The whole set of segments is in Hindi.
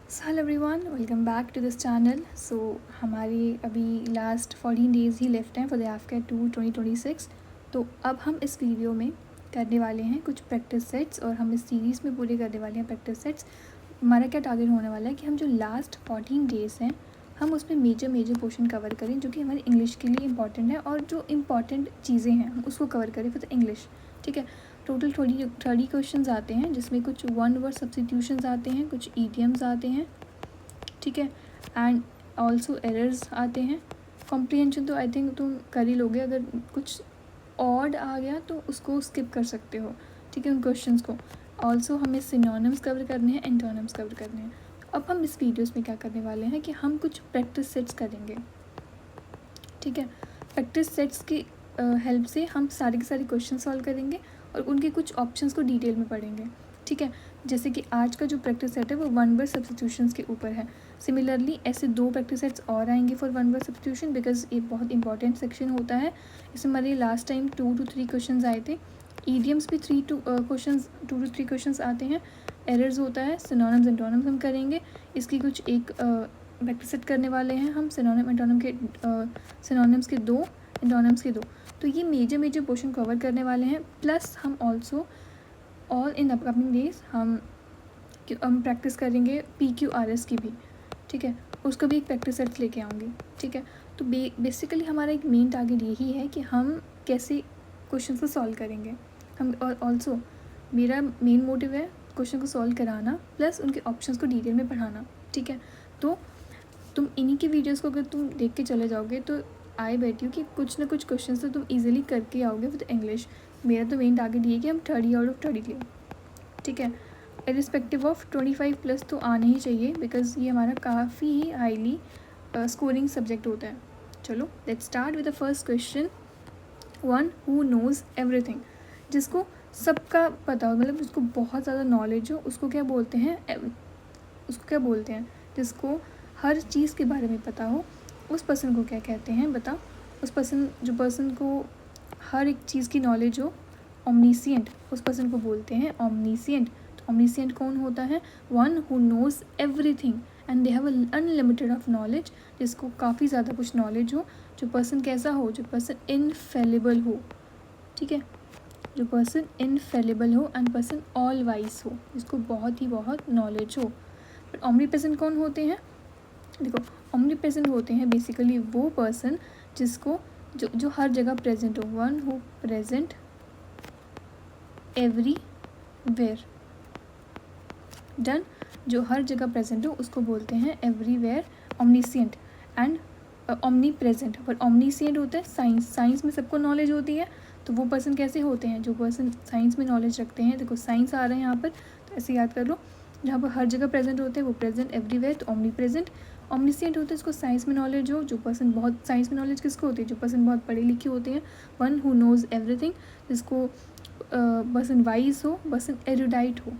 Hello everyone, welcome back to this channel. हमारी अभी लास्ट 14 डेज़ ही लेफ्ट हैं फॉर द AFCAT 2 2026। तो अब हम इस वीडियो में करने वाले हैं कुछ प्रैक्टिस सेट्स और हम इस सीरीज़ में पूरे करने वाले हैं प्रैक्टिस सेट्स। हमारा क्या टारगेट होने वाला है कि हम जो लास्ट 14 डेज़ हैं हम उसमें मेजर पोर्शन कवर करें जो कि हमारी इंग्लिश के लिए इंपॉर्टेंट है, और जो इम्पॉर्टेंट चीज़ें हैं हम उसको कवर करें फॉर द इंग्लिश। ठीक है, टोटल 30 क्वेश्चन आते हैं जिसमें कुछ वन वर्ड सब्स्टिट्यूशंस आते हैं, कुछ ईडियम्स आते हैं, ठीक है, एंड ऑल्सो एरर्स आते हैं। कॉम्प्रिहेंशन तो आई थिंक तुम कर ही लोगे, अगर कुछ ऑड आ गया तो उसको स्किप कर सकते हो, ठीक है, उन क्वेश्चंस को। ऑल्सो हमें सिनोनिम्स कवर करने हैं, एंटोनिम्स कवर करने हैं। अब हम इस वीडियोस में क्या करने वाले हैं कि हम कुछ प्रैक्टिस सेट्स करेंगे, ठीक है। प्रैक्टिस सेट्स की हेल्प से हम सारे के सारे क्वेश्चन सॉल्व करेंगे और उनके कुछ ऑप्शंस को डिटेल में पढ़ेंगे, ठीक है। जैसे कि आज का जो प्रैक्टिस सेट है वो वन वर्ड सब्स्टिट्यूशंस के ऊपर है। सिमिलरली ऐसे 2 प्रैक्टिस सेट्स और आएंगे for one word substitution, because ये बहुत इंपॉर्टेंट सेक्शन होता है। इसमें हमारे लास्ट टाइम 2 to 3 क्वेश्चन आए थे। ईडियम्स भी 2 to 3 क्वेश्चन आते हैं। एरर्स होता है, सिनोनिम्स एंटोनिम्स हम करेंगे। इसकी कुछ एक प्रैक्टिस सेट करने वाले हैं हम, सिनोनिम एंटोनिम के सिनोनिम्स के 2, एंटोनिम्स के 2। तो ये मेजर पोर्शन कवर करने वाले हैं। प्लस हम also all in upcoming days हम प्रैक्टिस करेंगे PQRS की भी, ठीक है, उसका भी एक प्रैक्टिस सेट लेके आऊँगी, ठीक है। तो बेसिकली हमारा एक मेन टारगेट यही है कि हम कैसे क्वेश्चन को सॉल्व करेंगे हम, और ऑल्सो मेरा मेन मोटिव है क्वेश्चन को सॉल्व कराना प्लस उनके ऑप्शंस को डिटेल में पढ़ाना, ठीक है। तो तुम इन्हीं की वीडियोस को अगर तुम देख के चले जाओगे तो आई बेट यू कि कुछ ना कुछ क्वेश्चन तो तुम इजीली करके आओगे विद इंग्लिश। मेरा तो मेन टारगेट ये है कि हम 30 आउट ऑफ 30 लें, ठीक है। इरिस्पेक्टिव ऑफ 25+ तो आना ही चाहिए, बिकॉज ये हमारा काफ़ी ही हाईली स्कोरिंग सब्जेक्ट होता है। चलो let's start with the first question. One who knows everything, जिसको सबका पता हो, मतलब जिसको बहुत ज़्यादा नॉलेज हो, उसको क्या बोलते हैं, जिसको हर चीज़ के बारे में पता हो, उस पर्सन को क्या कहते हैं बताओ। जो पर्सन को हर एक चीज़ की नॉलेज हो, ओमनीसिएंट, उस पर्सन को बोलते हैं ओमनीसिएंट। तो ओमनीसिएंट कौन होता है? One who knows everything and they have unlimited of knowledge, जिसको काफ़ी ज़्यादा कुछ नॉलेज हो। जो पर्सन कैसा हो? जो पर्सन इनफेलिबल हो, ठीक है, जो पर्सन इनफेलिबल हो एंड पर्सन ऑल वाइज हो, जिसको बहुत नॉलेज हो। बट ओमनीप्रेजेंट कौन होते हैं? देखो, ओमनीप्रेजेंट होते हैं बेसिकली वो पर्सन जिसको जो हर जगह प्रेजेंट हो। One who present everywhere, done. जो हर जगह प्रेजेंट हो उसको बोलते हैं everywhere omniscient and omni present. पर ओमनीसिएंट होता है साइंस में सबको नॉलेज होती है। तो वो पर्सन कैसे होते हैं? जो पर्सन साइंस में नॉलेज रखते हैं, देखो साइंस आ रहा है यहाँ पर, तो ऐसे याद कर लो, जहाँ पर हर जगह प्रेजेंट होते हैं वो प्रेजेंट एवरीवेयर, तो ओमनी प्रेजेंट। ओमनीसिएंट होते हैं जिसको साइंस में नॉलेज हो। जो पर्सन बहुत साइंस में नॉलेज किसको होती है? जो पर्सन बहुत पढ़े लिखे होते हैं। वन हु नोज़ एवरीथिंग, जिसको पर्सन वाइज हो, पर्सन एरुडाइट हो,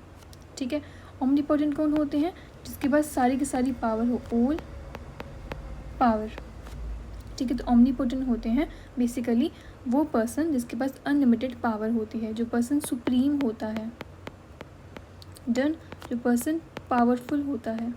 ठीक है। ओमनीपोटेंट कौन होते हैं? जिसके पास सारी की सारी पावर हो, ऑल पावर, ठीक है। तो ओमनीपोटेंट होते हैं बेसिकली वो पर्सन जिसके पास अनलिमिटेड पावर होती है, जो पर्सन सुप्रीम होता है, डन। जो पर्सन पावरफुल होता है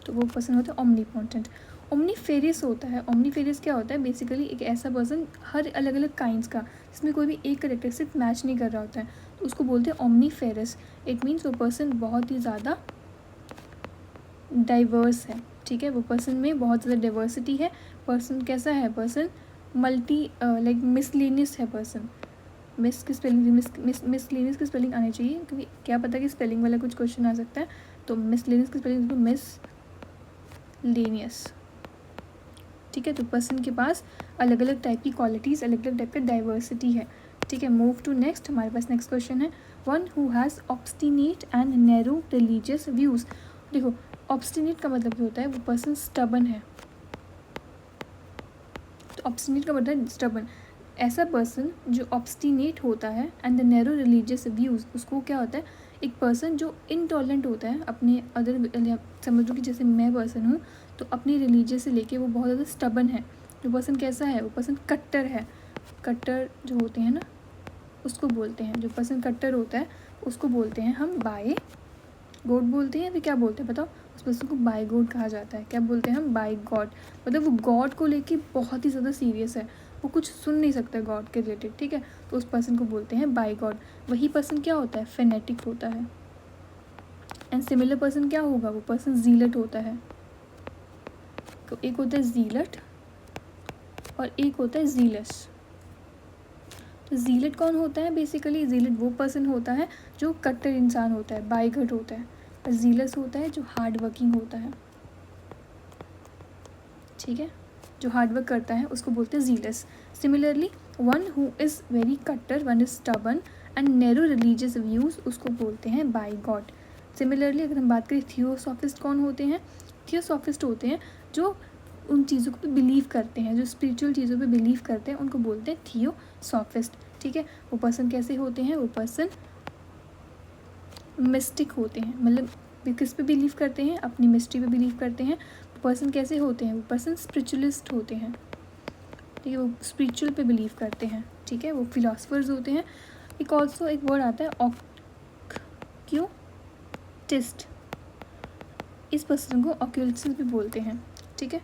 तो वो पर्सन होता है ओमनीपोटेंट। ओमनीफेरियस होता है, ओमनीफेरियस क्या होता है? बेसिकली एक ऐसा पर्सन हर अलग अलग काइंड्स का, जिसमें कोई भी एक करेक्टरिस्टिक मैच नहीं कर रहा होता है, तो उसको बोलते हैं ओमनीफेरियस। इट मीन्स वो पर्सन बहुत ही ज़्यादा डाइवर्स है, ठीक है, वो पर्सन में बहुत ज़्यादा डाइवर्सिटी है। पर्सन कैसा है? पर्सन मल्टी लाइक मिसलेनियस है पर्सन। मिस की स्पेलिंग मिसलेनियस की स्पेलिंग आनी चाहिए, क्योंकि क्या पता कि स्पेलिंग वाला कुछ क्वेश्चन आ सकता है। तो मिसलेनियस की स्पेलिंग मिसलेनियस, ठीक है। तो पर्सन के पास अलग अलग टाइप की क्वालिटीज़, अलग अलग टाइप का डाइवर्सिटी है, ठीक है। मूव टू नेक्स्ट, हमारे पास नेक्स्ट क्वेश्चन है। One who has obstinate and narrow religious views. देखो, ऑब्स्टिनेट का मतलब क्या होता है? वो पर्सन स्टबन है। तो ऑब्स्टिनेट का मतलब है स्टबन। ऐसा पर्सन जो ऑब्स्टिनेट होता है and the narrow religious views, उसको क्या होता है? एक पर्सन जो इनटॉलरेंट होता है अपने अदर, समझो कि जैसे मैं पर्सन हूँ, तो अपनी रिलीजियस से लेके वो बहुत ज़्यादा स्टबन है। जो पर्सन कैसा है? वो पर्सन कट्टर है। कट्टर जो होते हैं ना, उसको बोलते हैं, जो पर्सन कट्टर होता है उसको बोलते हैं हम गोड बोलते हैं या फिर क्या बोलते हैं बताओ? उस पर्सन को बाय गॉड कहा जाता है। क्या बोलते हैं हम? By God. मतलब वो गॉड को लेके बहुत ही ज़्यादा सीरियस है, वो कुछ सुन नहीं सकता गॉड के रिलेटेड, ठीक है, तो उस पर्सन को बोलते हैं बाय गॉड। वही पर्सन क्या होता है? फेनेटिक होता है। एंड सिमिलर पर्सन क्या होगा? वो पर्सन जीलट होता है। तो एक होता है जीलट और एक होता है जीलस। तो जीलट कौन होता है? बेसिकली जीलट वो पर्सन होता है जो कट्टर इंसान होता है, बायगट होता है, और जीलस होता है जो हार्ड वर्किंग होता है, ठीक है, जो हार्ड वर्क करता है उसको बोलते हैं jealous. Similarly one who is very कट्टर, one is stubborn and narrow religious views, उसको बोलते हैं बाय गॉड। सिमिलरली अगर हम बात करें थियोसॉफिस्ट कौन होते हैं? थियोसॉफिस्ट होते हैं जो उन चीज़ों पे बिलीव करते हैं, जो स्पिरिचुअल चीज़ों पे बिलीव करते हैं, उनको बोलते हैं थियोसॉफिस्ट, ठीक है। वो पर्सन कैसे होते हैं? वो पर्सन मिस्टिक होते हैं, मतलब किस पे बिलीव करते हैं? अपनी मिस्ट्री पे बिलीव करते हैं। वो पर्सन कैसे होते हैं? वो पर्सन स्पिरिचुअलिस्ट होते हैं, ठीक है, वो स्पिरिचुअल पे बिलीव करते हैं, ठीक है, वो फिलोसफर्स होते हैं। एक ऑल्सो एक वर्ड आता है ऑक्यूटिस्ट, इस पर्सन को ऑक्यूलिस्ट भी बोलते हैं, ठीक है,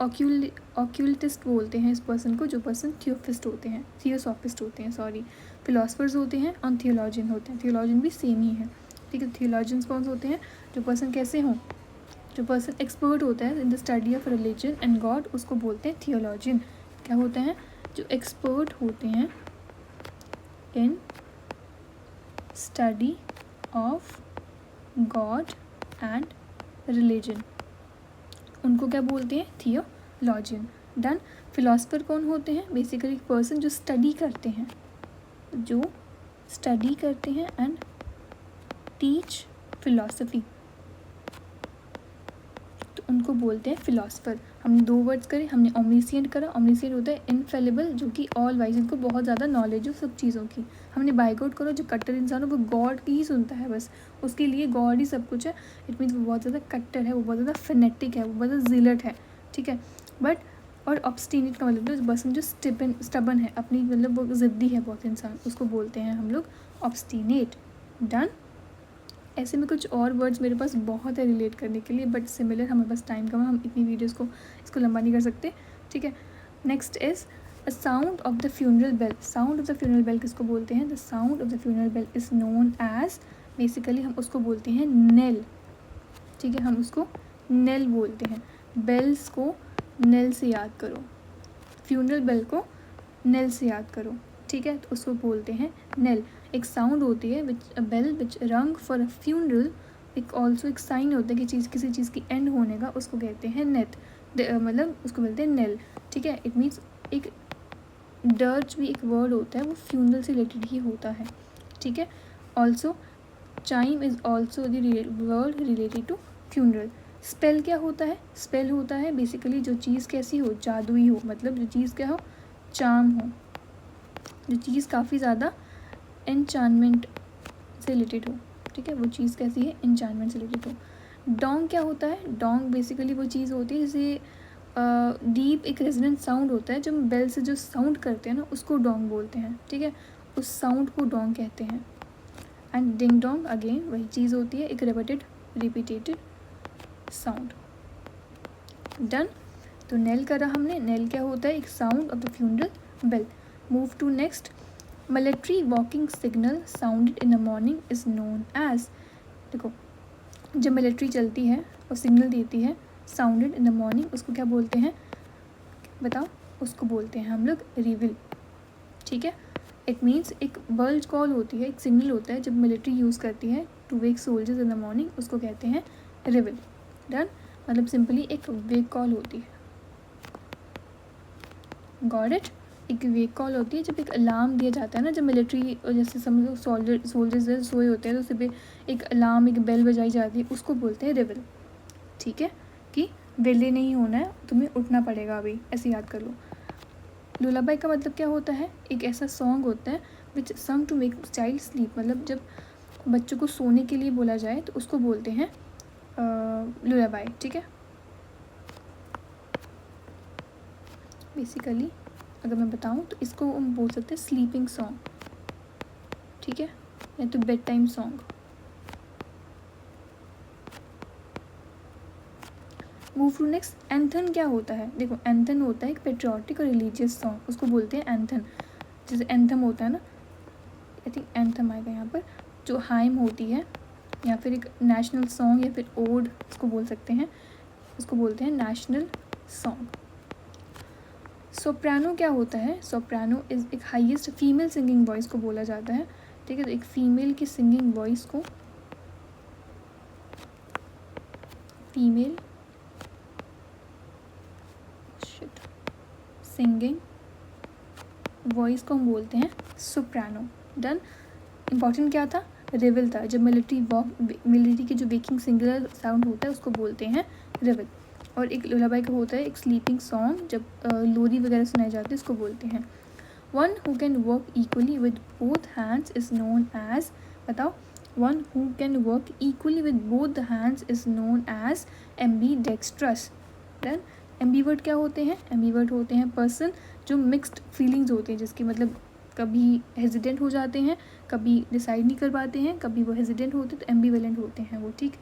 ऑक्यूलिस्ट बोलते हैं इस पर्सन को, जो पर्सन थियोसॉफिस्ट होते हैं, सॉरी, फिलोसफर्स होते हैं और थियोलॉजियन होते हैं। थियोलॉजियन भी सेम ही है, ठीक है। थियोलॉजियंस कौन होते हैं? जो पर्सन कैसे हों? जो पर्सन एक्सपर्ट होता है in the study of religion and God, उसको बोलते हैं थियोलॉजियन। क्या होते हैं? जो एक्सपर्ट होते हैं in study of God and religion, उनको क्या बोलते हैं? थियोलॉजियन। डन। फिलोसफर कौन होते हैं? बेसिकली पर्सन जो स्टडी करते हैं, एंड टीच फिलॉसफी, तो उनको बोलते हैं फिलोसफर। हमने 2 वर्ड्स करे, हमने ओमनिसिएंट करा। ओमनिसिएंट होता है इनफेलिबल, जो कि ऑल वाइज, इनको बहुत ज़्यादा नॉलेज हो सब चीज़ों की। हमने बाय गॉड करो, जो कट्टर इंसान हो वो गॉड की ही सुनता है, बस उसके लिए गॉड ही सब कुछ है। इट मीन्स वो बहुत ज़्यादा कट्टर है, वो बहुत ज़्यादा फेनेटिक है, वो बहुत ज़्यादा जिलट है, ठीक है। बट और ऑब्स्टिनेट का मतलब जो पर्सन जो स्टबन है, अपनी मतलब वो ज़िद्दी है बहुत इंसान, उसको बोलते हैं हम लोग ऑब्स्टिनेट। डन। ऐसे में कुछ और वर्ड्स मेरे पास बहुत है रिलेट करने के लिए, बट सिमिलर हमारे पास टाइम कम है, हम इतनी वीडियोस को इसको लंबा नहीं कर सकते, ठीक है। Next is a sound of the funeral bell. Sound of the funeral bell किसको बोलते हैं? The sound of the funeral bell is known as, basically हम उसको बोलते हैं नेल, ठीक है, हम उसको नेल बोलते हैं। बेल्स को नेल से याद करो, फ्यूनरल बेल को नेल से याद करो, ठीक है, तो उसको बोलते हैं नेल। एक साउंड होती है विच अ बेल विच रंग फॉर अ फ्यूनरल, एक ऑल्सो एक साइन होता है कि किसी चीज़ की एंड होने का, उसको कहते हैं नेथ, मतलब उसको बोलते हैं नेल, ठीक है। इट मीन्स एक डर्ज भी एक वर्ड होता है, वो फ्यूनरल से रिलेटेड ही होता है, ठीक है। Also chime is also the word related to funeral. Spell क्या होता है? स्पेल होता है बेसिकली जो चीज़ कैसी हो? जादुई हो, मतलब जो चीज़ क्या हो? चार्म हो, जो चीज़ काफ़ी ज़्यादा एन्चानमेंट से रिलेटेड हो, ठीक है, वो चीज़ कैसी है? एन्चानमेंट से रिलेटेड हो। डोंग क्या होता है? डोंग बेसिकली वो चीज़ होती है जैसे डीप एक रेजोनेंट साउंड होता है, जब बेल से जो साउंड करते हैं ना, उसको डोंग बोलते हैं, ठीक है, उस साउंड को डोंग कहते हैं। एंड डिंग डोंग अगेन वही चीज़ होती है, एक रिपीटेड साउंड। डन। तो नेल करा हमने। नेल क्या होता है? एक sound of the funeral bell. Move to next. Military walking signal sounded in the morning is known as, देखो जब मिलिट्री चलती है और सिग्नल देती है साउंडेड इन द मॉर्निंग, उसको क्या बोलते हैं? बताओ। उसको बोलते हैं हम लोग रिविल, ठीक है। इट मीन्स एक बल्ज कॉल होती है, एक सिग्नल होता है जब मिलिट्री यूज़ करती है to wake soldiers in the morning, उसको कहते हैं रिविल। डन। मतलब सिंपली एक वेक कॉल होती है, गॉट इट। एक वेक कॉल होती है जब एक अलार्म दिया जाता है ना, जब मिलिट्री जैसे समझ लो सोल्जर्स सोए होते हैं तो उस पर एक अलार्म, एक बेल बजाई जाती है, उसको बोलते हैं रिविल, ठीक है, कि वेले नहीं होना है, तुम्हें उठना पड़ेगा अभी, ऐसे याद कर लो। लुलाबाई का मतलब क्या होता है? एक ऐसा सॉन्ग होता है which song to make child sleep, मतलब जब बच्चों को सोने के लिए बोला जाए तो उसको बोलते हैं लुलाबाई, ठीक है। बेसिकली अगर मैं बताऊँ तो इसको हम बोल सकते हैं स्लीपिंग सॉन्ग, ठीक है, या तो bed time song. Move to next, anthem क्या होता है? देखो एंथन होता है एक पेट्रियाटिक और रिलीजियस सॉन्ग, उसको बोलते हैं एंथन। जैसे एंथम होता है ना, आई थिंक एंथम आएगा यहाँ पर, जो हाइम होती है या फिर एक नेशनल सॉन्ग या फिर ओड उसको बोल सकते हैं, उसको बोलते हैं नेशनल सॉन्ग। सोप्रानो क्या होता है? सोप्रानो इज एक हाईएस्ट फीमेल सिंगिंग वॉइस को बोला जाता है, ठीक है। तो एक फीमेल की सिंगिंग वॉइस को, फीमेल सिंगिंग वॉइस को हम बोलते हैं सोप्रानो। डन। इम्पॉर्टेंट क्या था? रिवल था। जब मिलिट्री की जो वेकिंग सिंगुलर साउंड होता है उसको बोलते हैं रिवल। और एक लुलाबाई का होता है एक स्लीपिंग सॉन्ग, जब लोरी वगैरह सुनाई जाती है उसको बोलते हैं। One who can work equally with both hands is known as, बताओ, one who can work equally with both the hands is known as ambidextrous. Then ambivert क्या होते हैं? एम्बीवर्ट होते हैं पर्सन जो मिक्स्ड फीलिंग्स होते हैं, जिसकी मतलब कभी हेजिडेंट हो जाते हैं, कभी डिसाइड नहीं कर पाते हैं, कभी वो हेजिडेंट होते हैं, तो एम्बीवेलेंट होते हैं वो, ठीक।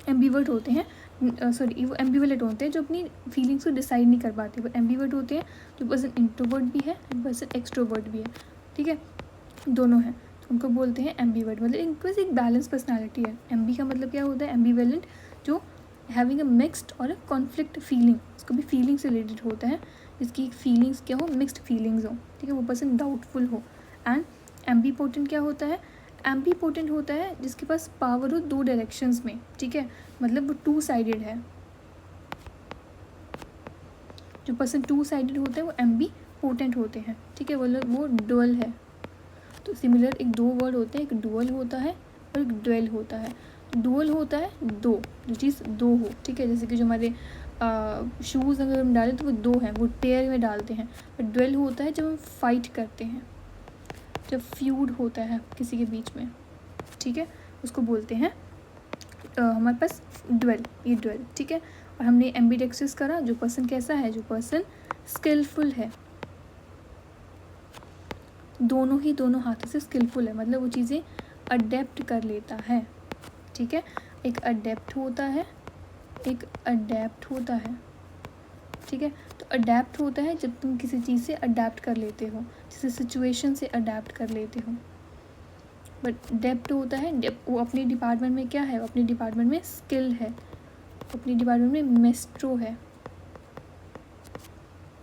एम्बीवर्ट होते हैं, वो एम्बीवेलेंट होते हैं जो अपनी फीलिंग्स को डिसाइड नहीं कर पाते। वो एम्बीवर्ट होते हैं जो पर्सन इंट्रोवर्ट भी है एंड पर्सन एक्सट्रोवर्ट भी है, ठीक है, दोनों हैं, तो उनको बोलते हैं एम्बीवर्ट। मतलब इनके पास एक बैलेंस पर्सनालिटी है। एम्बी का मतलब क्या होता है? एम्बीवेलेंट, जो हैविंग अ मिक्स्ड और अ कॉन्फ्लिक्ट फीलिंग, उसको भी फीलिंग से रिलेटेड होता है, जिसकी फीलिंग्स क्या हो? मिक्स्ड फीलिंग्स हो, ठीक है, वो पर्सन डाउटफुल हो। एंड एम्बीपोटेंट क्या होता है? एम्बीपोटेंट होता है जिसके पास पावर हो दो डायरेक्शंस में, ठीक है, मतलब वो टू साइडेड है। जो पर्सन टू साइडेड होता है वो एम्बीपोटेंट होते हैं, ठीक है, वो डुअल है। तो सिमिलर एक दो वर्ड होते हैं, एक डुअल होता है और एक ड्वेल होता है। डुअल होता है दो, जो चीज़ दो हो, ठीक है, जैसे कि जो हमारे शूज़ अगर हम डालें तो वो दो हैं, वो टेयर में डालते हैं। पर ड्वेल होता है जब हम फाइट करते हैं, जब फ्यूड होता है किसी के बीच में, ठीक है, उसको बोलते हैं हमारे पास ड्वेल, ये ड्वेल, ठीक है। और हमने एम्बीडेक्सिस करा, जो पर्सन कैसा है? जो पर्सन स्किलफुल है, दोनों हाथों से स्किलफुल है, मतलब वो चीज़ें अडेप्ट कर लेता है, ठीक है। एक अडेप्ट होता है, एक अडेप्ट होता है, ठीक है। तो अडेप्ट होता है जब तुम किसी चीज़ से अडेप्ट कर लेते हो, जैसे सिचुएशन से अडेप्ट कर लेते हो। बट डेप्ट होता है, वो अपने डिपार्टमेंट में क्या है? वो अपने डिपार्टमेंट में स्किल है, अपने डिपार्टमेंट में मेस्ट्रो है,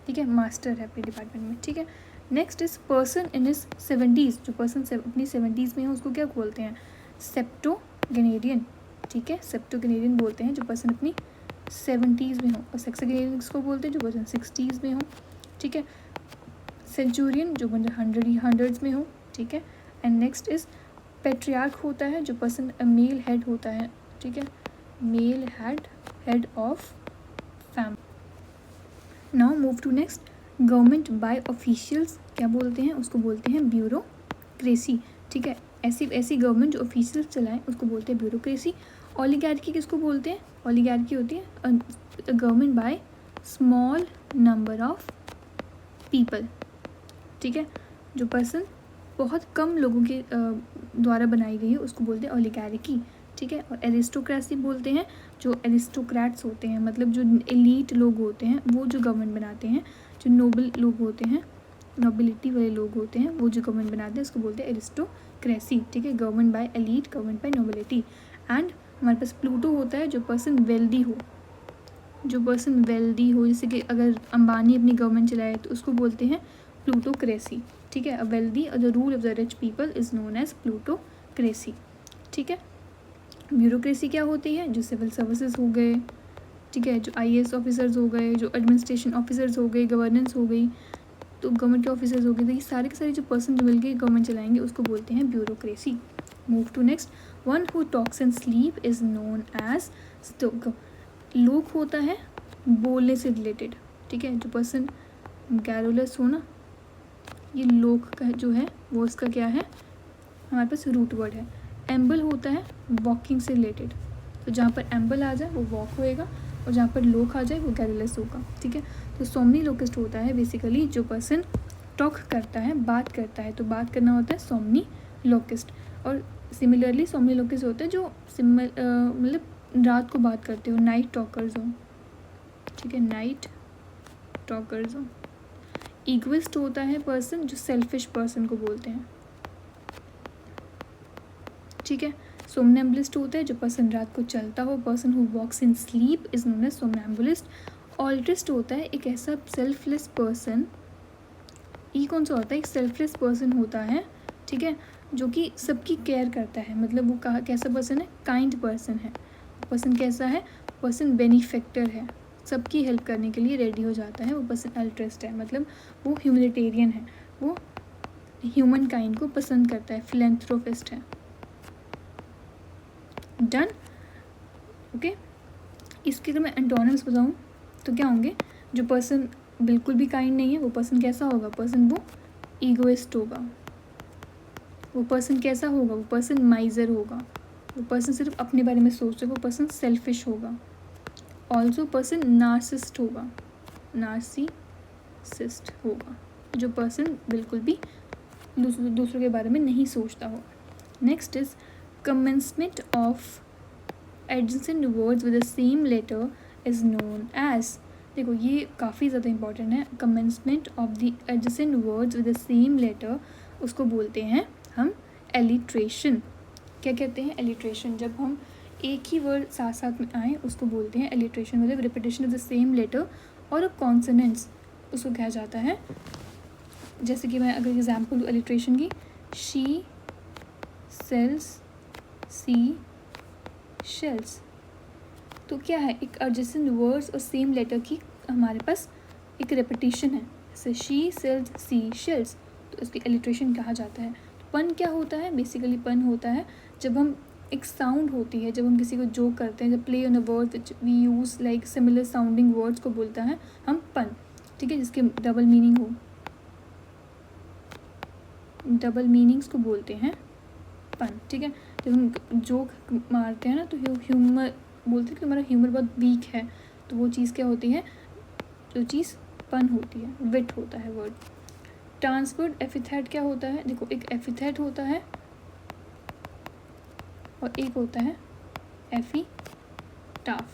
ठीक है, मास्टर है अपने डिपार्टमेंट में, ठीक है। Next is person in his 70s, जो पर्सन अपनी 70s में है उसको क्या बोलते हैं? सेप्टोजेनेरियन, ठीक है, सेप्टोजेनेरियन बोलते हैं जो पर्सन अपनी 70s में हो। और सेक्सजेनेरियन किसको बोलते हैं? जो पर्सन 60s में हो, ठीक है। सेंचुरियन जो पर्सन हंड्रेड्स में हो, ठीक है। एंड नेक्स्ट इज पेट्रियार्क होता है जो पर्सन मेल हेड होता है, ठीक है, male head of family. Now move to next, government by officials क्या बोलते हैं? उसको बोलते हैं ब्यूरोक्रेसी, ठीक है। ऐसी गवर्नमेंट जो ऑफिशियल्स चलाएं उसको बोलते हैं ब्यूरोक्रेसी। ओलिगार्की किसको बोलते हैं? ओलिगार्की होती है government by small number of people, ठीक है, जो पर्सन बहुत कम लोगों के द्वारा बनाई गई है उसको बोलते हैं ओलिगार्की, ठीक है। और एरिस्टोक्रेसी बोलते हैं जो एरिस्टोक्रेट्स होते हैं, मतलब जो एलीट लोग होते हैं वो जो गवर्नमेंट बनाते हैं। जो नोबल लोग होते हैं, नोबिलिटी वाले लोग होते हैं, वो जो गवर्नमेंट बनाते हैं उसको बोलते हैं एरिस्टोक्रेसी, ठीक है। Government by elite, government by nobility. And हमारे पास प्लूटो होता है जो पर्सन वेल्दी हो, जैसे कि अगर अंबानी अपनी गवर्नमेंट चलाए तो उसको बोलते हैं प्लूटोक्रेसी, ठीक है। अ वेल्दी और the rule of the rich people is known as plutocracy, ठीक है। ब्यूरोक्रेसी क्या होती है? जो सिविल सर्विसेज हो गए, ठीक है, जो IAS ऑफिसर्स हो गए, जो एडमिनिस्ट्रेशन ऑफिसर्स हो गए, गवर्नेंस हो गई, तो गवर्नमेंट के ऑफिसर्स हो गए, तो ये सारे के सारे जो पर्सन जो मिलकर गवर्नमेंट चलाएंगे उसको बोलते हैं bureaucracy. Move to next, one who talks and sleep is known as stoke. लोक होता है बोलने से रिलेटेड, ठीक है, जो पर्सन गैरोलस हो ना, ये लोक का जो है वो इसका क्या है? हमारे पास रूट वर्ड है। एम्बल होता है वॉकिंग से रिलेटेड, तो जहाँ पर एम्बल आ जाए वो वॉक होएगा और जहाँ पर लोक आ जाए वो गैरोलस होगा, ठीक है। तो सोमनी लोकिस्ट होता है बेसिकली जो पर्सन टॉक करता है, बात करता है, तो बात करना होता है सोमनी लोकिस्ट। और सिमिलरली सोमनी लोकिस्ट होता है जो मतलब रात को बात करते हो, नाइट टॉकर्स हो, ठीक है, नाइट टॉकर्स हो। ईगोइस्ट होता है पर्सन जो सेल्फिश पर्सन को बोलते हैं, ठीक है। सोमनैम्बुलिस्ट होता है जो पर्सन रात को चलता हो, person who walks in sleep is known as somnambulist. Altruist होता है एक ऐसा सेल्फलेस पर्सन, ये कौन सा होता है, एक सेल्फलेस पर्सन होता है, ठीक है, जो कि सबकी केयर करता है, मतलब वो कैसा पर्सन है, काइंड पर्सन है। पर्सन कैसा है, पर्सन बेनिफेक्टर है, सबकी हेल्प करने के लिए रेडी हो जाता है, वो पर्सन अल्ट्रिस्ट है, मतलब वो ह्यूमैनिटेरियन है, वो ह्यूमन काइंड को पसंद करता है, फिलेंथ्रोपिस्ट है। Done, okay. इसके अगर मैं एंटोनिम्स बताऊँ तो क्या होंगे, जो पर्सन बिल्कुल भी काइंड नहीं है वो पर्सन कैसा होगा, पर्सन वो ईगोइस्ट होगा। वो पर्सन कैसा होगा, वो पर्सन माइजर होगा। वो पर्सन सिर्फ अपने बारे में सोचता है, वो पर्सन सेल्फिश होगा। ऑल्सो पर्सन नार्सिसिस्ट होगा, नार्सिसिस्ट होगा, जो पर्सन बिल्कुल भी दूसरों के बारे में नहीं सोचता हो। Next is commencement of adjacent words with the same letter is known as, देखो ये काफ़ी ज़्यादा इंपॉर्टेंट है। commencement of the adjacent words with the same letter उसको बोलते हैं हम alliteration। क्या कहते हैं, alliteration। जब हम एक ही वर्ड साथ साथ में आए उसको बोलते हैं alliteration, मतलब repetition of the same letter और consonants उसको कहा जाता है। जैसे कि मैं अगर एग्जाम्पल दूँ alliteration की, she sells सी शेल्स, तो क्या है, एक एडजेसेंट वर्ड्स और सेम लेटर की हमारे पास एक रेपिटेशन है, जैसे शी सेल्स सी शेल्स, तो इसकी एलिट्रेशन कहा जाता है। तो पन क्या होता है, बेसिकली पन होता है जब हम एक साउंड होती है, जब हम किसी को जोक करते हैं, जब play on a word which we use like similar sounding words को बोलता है हम पन, ठीक है, जिसके डबल मीनिंग हो, डबल मीनिंग्स को बोलते हैं पन, ठीक है। जब हम जोक मारते हैं ना तो ह्यूमर बोलते हैं कि हमारा ह्यूमर बहुत वीक है, तो वो चीज़ क्या होती है, जो चीज़ पन होती है, विट होता है वर्ड। ट्रांसफर्ड एपिथेट क्या होता है, देखो एक एपिथेट होता है और एक होता है एपिटाफ।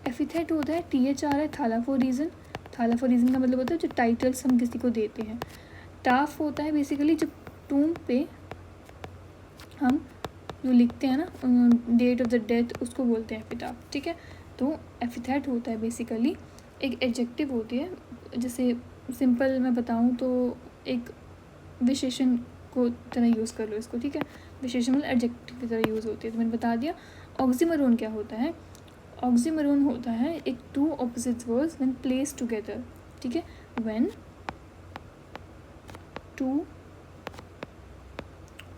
एपिथेट होता है THR है, थाला फॉर रीज़न। थाला फॉर रीज़न का मतलब होता है जो टाइटल्स हम किसी को देते हैं। टाफ होता है बेसिकली जब टूम पे हम जो लिखते हैं ना डेट ऑफ द डेथ, उसको बोलते हैं एपिटाफ, ठीक है। तो एपिथेट होता है बेसिकली एक एडजेक्टिव होती है, जैसे सिंपल मैं बताऊँ तो एक विशेषण को तरह यूज़ कर लो इसको, ठीक है। विशेषण मतलब एडजेक्टिव की तरह यूज़ होती है, तो मैंने बता दिया। ऑक्सीमोरोन क्या होता है, ऑक्सीमोरोन होता है एक two opposite words when placed together, ठीक है, when two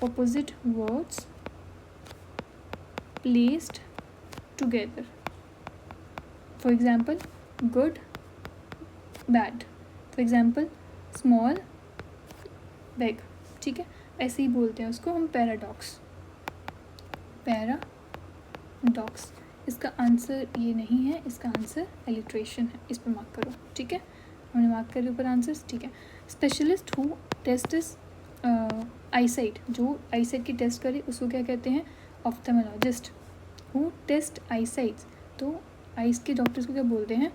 opposite words placed together. For example, good, bad. For example, small, big, ठीक है, ऐसे ही बोलते हैं उसको हम पैराडॉक्स। पैराडॉक्स, इसका आंसर ये नहीं है, इसका आंसर एलिट्रेशन है, इस पर मार्क करो, ठीक है। हमने मार्क करे ऊपर आंसर्स, ठीक है। स्पेशलिस्ट हु टेस्ट आईसाइट, जो आईसाइट की टेस्ट करे उसको क्या कहते हैं, ऑप्थेमोलॉजिस्ट। हु टेस्ट आईसाइट्स, तो आईज के डॉक्टर्स को क्या बोलते हैं,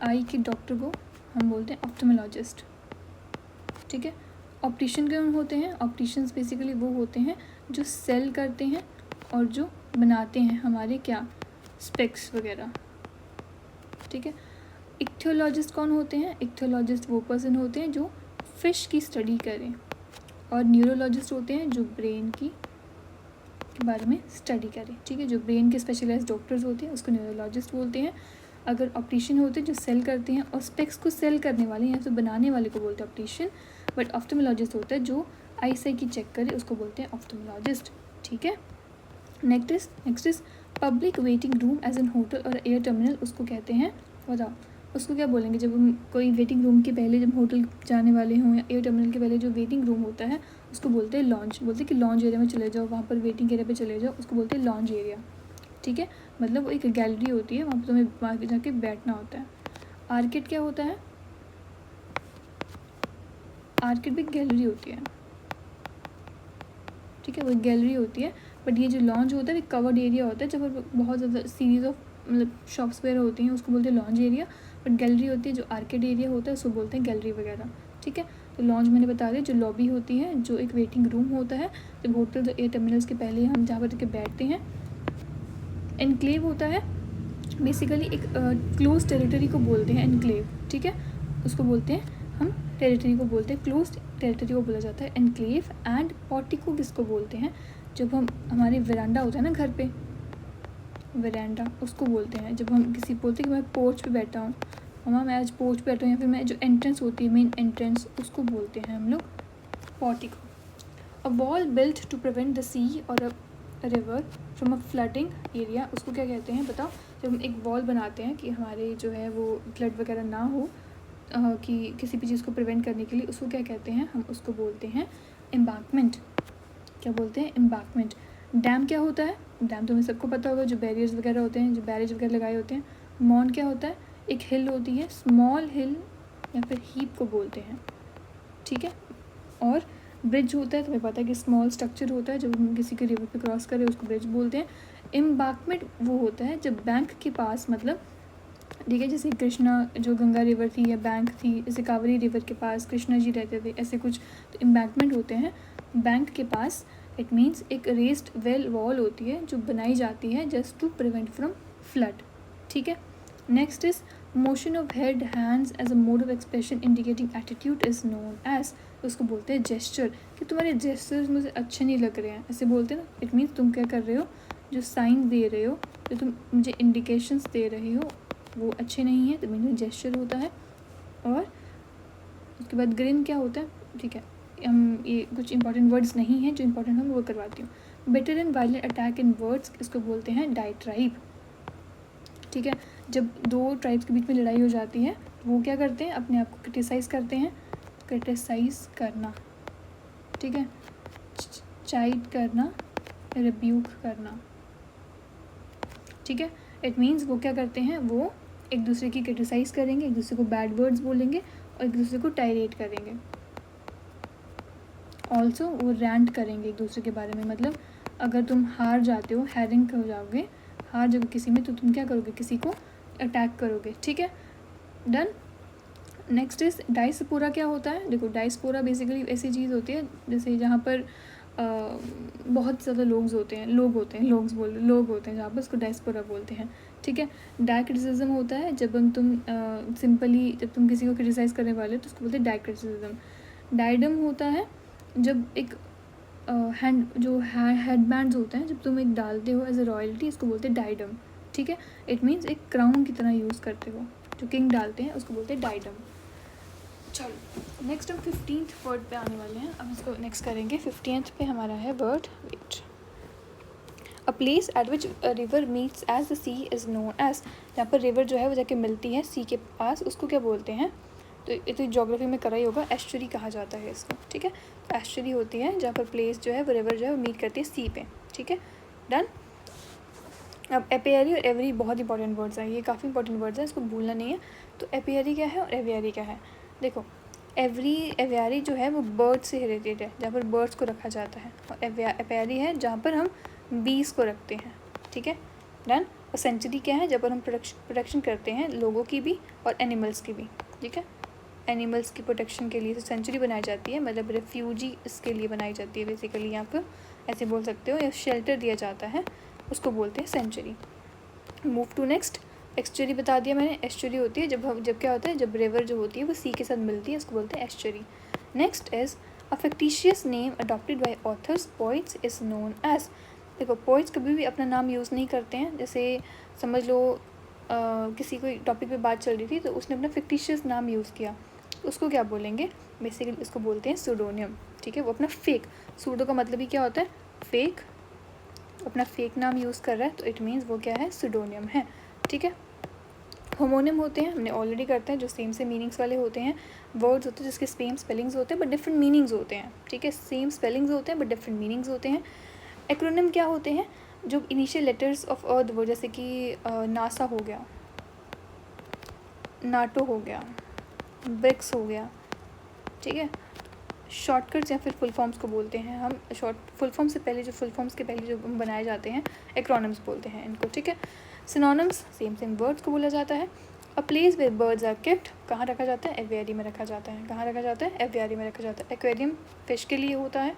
आई के डॉक्टर को हम बोलते हैं ऑप्थेमोलॉजिस्ट, ठीक है। ऑप्टिशियन कौन होते हैं, ऑप्टिशियंस बेसिकली वो होते हैं जो सेल करते हैं और जो बनाते हैं हमारे क्या स्पेक्स वगैरह, ठीक है। इक्थियोलॉजिस्ट कौन होते हैं, इक्थियोलॉजिस्ट वो पर्सन होते हैं जो फिश की स्टडी करें, और न्यूरोलॉजिस्ट होते हैं जो ब्रेन के बारे में स्टडी करें, ठीक है। जो ब्रेन के स्पेशलाइज्ड डॉक्टर्स होते हैं उसको न्यूरोलॉजिस्ट बोलते हैं। अगर ऑप्टिशियन होते हैं जो सेल करते हैं, और स्पेक्स को सेल करने वाले या फिर बनाने वाले को बोलते हैं ऑप्टिशियन, बट ऑप्थेमोलॉजिस्ट होता है जो आई साइट की चेक करे उसको बोलते हैं ऑप्थेमोलॉजिस्ट, ठीक है। Next is public waiting room as an hotel और एयर टर्मिनल, उसको कहते हैं, बताओ उसको क्या बोलेंगे, जब हम कोई वेटिंग रूम के पहले जब होटल जाने वाले हों या एयर टर्मिनल के पहले जो वेटिंग रूम होता है उसको बोलते हैं लॉन्च। बोलते हैं कि लॉन्च एरिया में चले जाओ, वहाँ पर वेटिंग एरिया पे चले जाओ, उसको बोलते हैं लॉन्च एरिया, ठीक है। मतलब वो एक गैलरी होती है, वहाँ पर तुम्हें वहाँ जाके बैठना होता है। आर्किड क्या होता है, आर्किड भी गैलरी होती है, ठीक है, वो गैलरी होती है, बट ये जो लॉन्च होता है वो कवर्ड एरिया होता है जब बहुत ज़्यादा सीरीज ऑफ मतलब शॉप्स वगैरह होती हैं उसको बोलते हैं लॉन्ज एरिया, बट गैलरी होती है जो आर्केड एरिया होता है उसको बोलते हैं गैलरी वगैरह, ठीक है। तो लॉन्ज मैंने बता दिया, जो लॉबी होती है, जो एक वेटिंग रूम होता है जब होटल एयर टर्मिनल्स के पहले हम जहाँ पर जाके बैठते हैं। एनक्लेव होता है बेसिकली एक क्लोज टेरिटरी को बोलते हैं एनक्लेव, ठीक है, उसको बोलते हैं हम टेरिटरी को बोलते हैं, क्लोज टेरिटरी को बोला जाता है एनक्लेव। एंड पोर्टिको किसको बोलते हैं, जब हम हमारे वेरांडा होता है ना घर पे, वेरांडा उसको बोलते हैं। जब हम किसी बोलते हैं कि मैं पोर्च पे बैठा हूँ, मम्मा मैं आज पोर्च पे बैठा हूँ, या फिर मैं जो एंट्रेंस होती है मेन एंट्रेंस, उसको बोलते हैं हम लोग portico. A wall built to prevent the sea or a river from a flooding area, उसको क्या कहते हैं बताओ। जब हम एक वॉल बनाते हैं कि हमारे जो है वो फ्लड वगैरह ना हो, कि किसी भी चीज़ को प्रिवेंट करने के लिए, उसको क्या कहते हैं, हम उसको बोलते हैं एम्बैंकमेंट। क्या बोलते हैं, एम्बैंकमेंट। डैम क्या होता है, डैम तो हमें सबको पता होगा, जो बैरियर्स वगैरह होते हैं, जो बैरेज वगैरह लगाए होते हैं। मॉन क्या होता है, एक हिल होती है, स्मॉल हिल या फिर हीप को बोलते हैं, ठीक है। और ब्रिज होता है, तुम्हें पता है कि स्मॉल स्ट्रक्चर होता है जब हम किसी के रिवर पे क्रॉस करें उसको ब्रिज बोलते हैं। एम्बैंकमेंट वो होता है जब बैंक के पास, मतलब ठीक है, जैसे कृष्णा जो गंगा रिवर थी या बैंक थी, जैसे कावेरी रिवर के पास कृष्णा जी रहते थे, ऐसे कुछ, तो एम्बैंकमेंट होते हैं बैंक के पास। इट मीन्स एक रेस्ड वेल वॉल होती है जो बनाई जाती है just to prevent from flood, ठीक है। Next is motion of head hands as a mode of expression indicating attitude is known as, उसको बोलते हैं जेस्चर, कि तुम्हारे जेस्चर्स मुझे अच्छे नहीं लग रहे हैं, ऐसे बोलते हैं ना। इट मीन्स तुम क्या कर रहे हो, जो साइन दे रहे हो, जो तुम मुझे इंडिकेशंस दे रहे हो वो अच्छे नहीं है, तो मीनिंग जेस्चर होता है। और उसके बाद ग्रिन क्या होता है, ठीक है, हम ये कुछ इंपॉर्टेंट वर्ड्स नहीं हैं, जो इंपॉर्टेंट हम वो करवाती हूँ। Better and violent attack in words, इसको बोलते हैं डाइट्राइब, ठीक है। जब दो ट्राइब्स के बीच में लड़ाई हो जाती है वो क्या करते हैं, अपने आप को क्रिटिसाइज़ करते हैं, क्रिटिसाइज़ करना, ठीक है, चाइड करना, रिब्यूक करना, ठीक है। इट मीन्स वो क्या करते हैं, वो एक दूसरे की क्रिटिसाइज़ करेंगे, एक दूसरे को बैड वर्ड्स बोलेंगे और एक दूसरे को टायरेट करेंगे। ऑल्सो वो रैंट करेंगे एक दूसरे के बारे में, मतलब अगर तुम हार जाते हो, हैरिंग हो जाओगे, हार जाओगे किसी में, तो तुम क्या करोगे, किसी को अटैक करोगे, ठीक है, डन। Next is diaspora. क्या होता है, देखो डायस्पोरा बेसिकली ऐसी चीज़ होती है जैसे जहाँ पर बहुत ज़्यादा लोग होते हैं, लोग होते हैं जहाँ पर, उसको डायस्पोरा बोलते हैं, ठीक है। डाई क्रिटिसिज्म होता है जब तुम सिंपली जब तुम किसी को क्रिटिसाइज़ करने वाले हो तो उसको बोलते हैं डाई क्रिटिसिज्म। डायडम होता है जब एक हेडबैंड्स होते हैं जब तुम एक डालते हो एज अ रॉयल्टी, इसको बोलते हैं डायडम, ठीक है। इट मीन्स एक क्राउन की तरह यूज़ करते हो, जो किंग डालते हैं उसको बोलते हैं डायडम। चलो नेक्स्ट हम 15th वर्ड पे आने वाले हैं, अब इसको नेक्स्ट करेंगे। 15th पे हमारा है word wait. A place at which river meets as the sea is known as, जहाँ पर रिवर जो है वो जाके मिलती है सी के पास, उसको क्या बोलते हैं, तो ये तो ज्योग्राफी में करा ही होगा, एस्चुरी कहा जाता है इसको, ठीक है। तो एस्चुरी होती है जहाँ पर प्लेस जो है वो रिवर जो है वो मीट करती है सी पे, ठीक है, डन। अब एपियरी और एवरी बहुत इंपॉर्टेंट वर्ड्स हैं, ये काफ़ी इंपॉर्टेंट वर्ड्स हैं, इसको भूलना नहीं है। तो एपियरी क्या है और एवियरी क्या है, देखो एवियरी जो है वो बर्ड से रिलेटेड है, जहाँ पर बर्ड्स को रखा जाता है, और एपियरी है जहाँ पर हम बीज को रखते हैं, ठीक है, डन। और सेंचुरी क्या है, जहाँ पर हम प्रोटेक्शन करते हैं लोगों की भी और एनिमल्स की भी, ठीक है। एनिमल्स की प्रोटेक्शन के लिए सेंचुरी बनाई जाती है, मतलब रेफ्यूजी इसके लिए बनाई जाती है बेसिकली, यहाँ पर ऐसे बोल सकते हो, या शेल्टर दिया जाता है, उसको बोलते हैं century. Move to next. Estuary बता दिया मैंने, एस्चुरी होती है जब क्या होता है, जब रिवर जो होती है वो सी के साथ मिलती है, उसको बोलते हैं estuary. Next is a fictitious name adopted by authors poets is known as, देखो पोइट्स कभी भी अपना नाम यूज़ नहीं करते हैं, जैसे समझ लो किसी कोई टॉपिक पे बात चल रही थी तो उसने अपना फिक्टिशियस नाम यूज़ किया, उसको क्या बोलेंगे, बेसिकली उसको बोलते हैं सूडोनियम, ठीक है। वो अपना फेक, सूडो का मतलब ही क्या होता है, फेक, अपना फेक नाम यूज़ कर रहा है, तो इट मीन्स वो क्या है, सूडोनियम है, ठीक है। होमोनिम होते हैं, हमने ऑलरेडी करते हैं, जो सेम से मीनिंग्स वाले होते हैं, वर्ड्स होते हैं जिसके सेम स्पेलिंग्स होते हैं बट डिफरेंट मीनिंग्स होते हैं, ठीक है, सेम स्पेलिंग्स होते हैं बट डिफरेंट मीनिंग्स होते हैं। एक्रोनिम क्या होते हैं, जो इनिशियल लेटर्स ऑफ अर्थ वो, जैसे कि नासा हो गया, नाटो हो गया, ब्रिक्स हो गया, ठीक है। शॉर्टकट्स या फिर फुल फॉर्म्स को बोलते हैं हम, फुल फॉर्म से पहले जो फुल फॉर्म्स के पहले जो बनाए जाते हैं एक्रोनिम्स बोलते हैं इनको, ठीक है। सिनोनिम्स सेम वर्ड्स को बोला जाता है। A place where birds are kept, कहाँ रखा जाता है? एवियरी में रखा जाता है। कहाँ रखा जाता है? एवियरी में रखा जाता है। एक्वेरियम फिश के लिए होता है,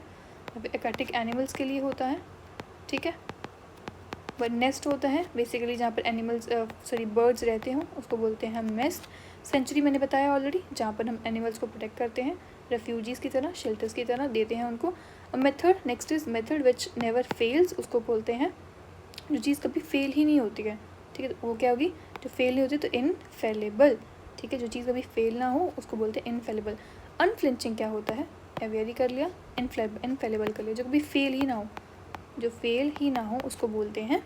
एक्वाटिक एनिमल्स के लिए होता है, ठीक है। वह नेस्ट होता है बेसिकली जहाँ पर एनिमल्स बर्ड्स रहते हों, उसको बोलते हैं हम नेस्ट। सेंचुरी मैंने बताया ऑलरेडी, जहाँ पर हम एनिमल्स को प्रोटेक्ट करते हैं, रेफ्यूजीज़ की तरह, शेल्टर्स की तरह देते हैं उनको। Method, next is method which never fails, उसको बोलते हैं जो चीज़ कभी फेल ही नहीं होती है, ठीक है। वो क्या होगी? जो फेल नहीं होती तो इनफेलेबल, ठीक है। जो चीज़ कभी फेल ना हो उसको बोलते हैं इनफेलेबल। अनफ्लिंचिंग क्या होता है? एवियरी कर लिया, इनफेलेबल कर लिया। जो कभी फेल ही ना हो, जो फेल ही ना हो उसको बोलते हैं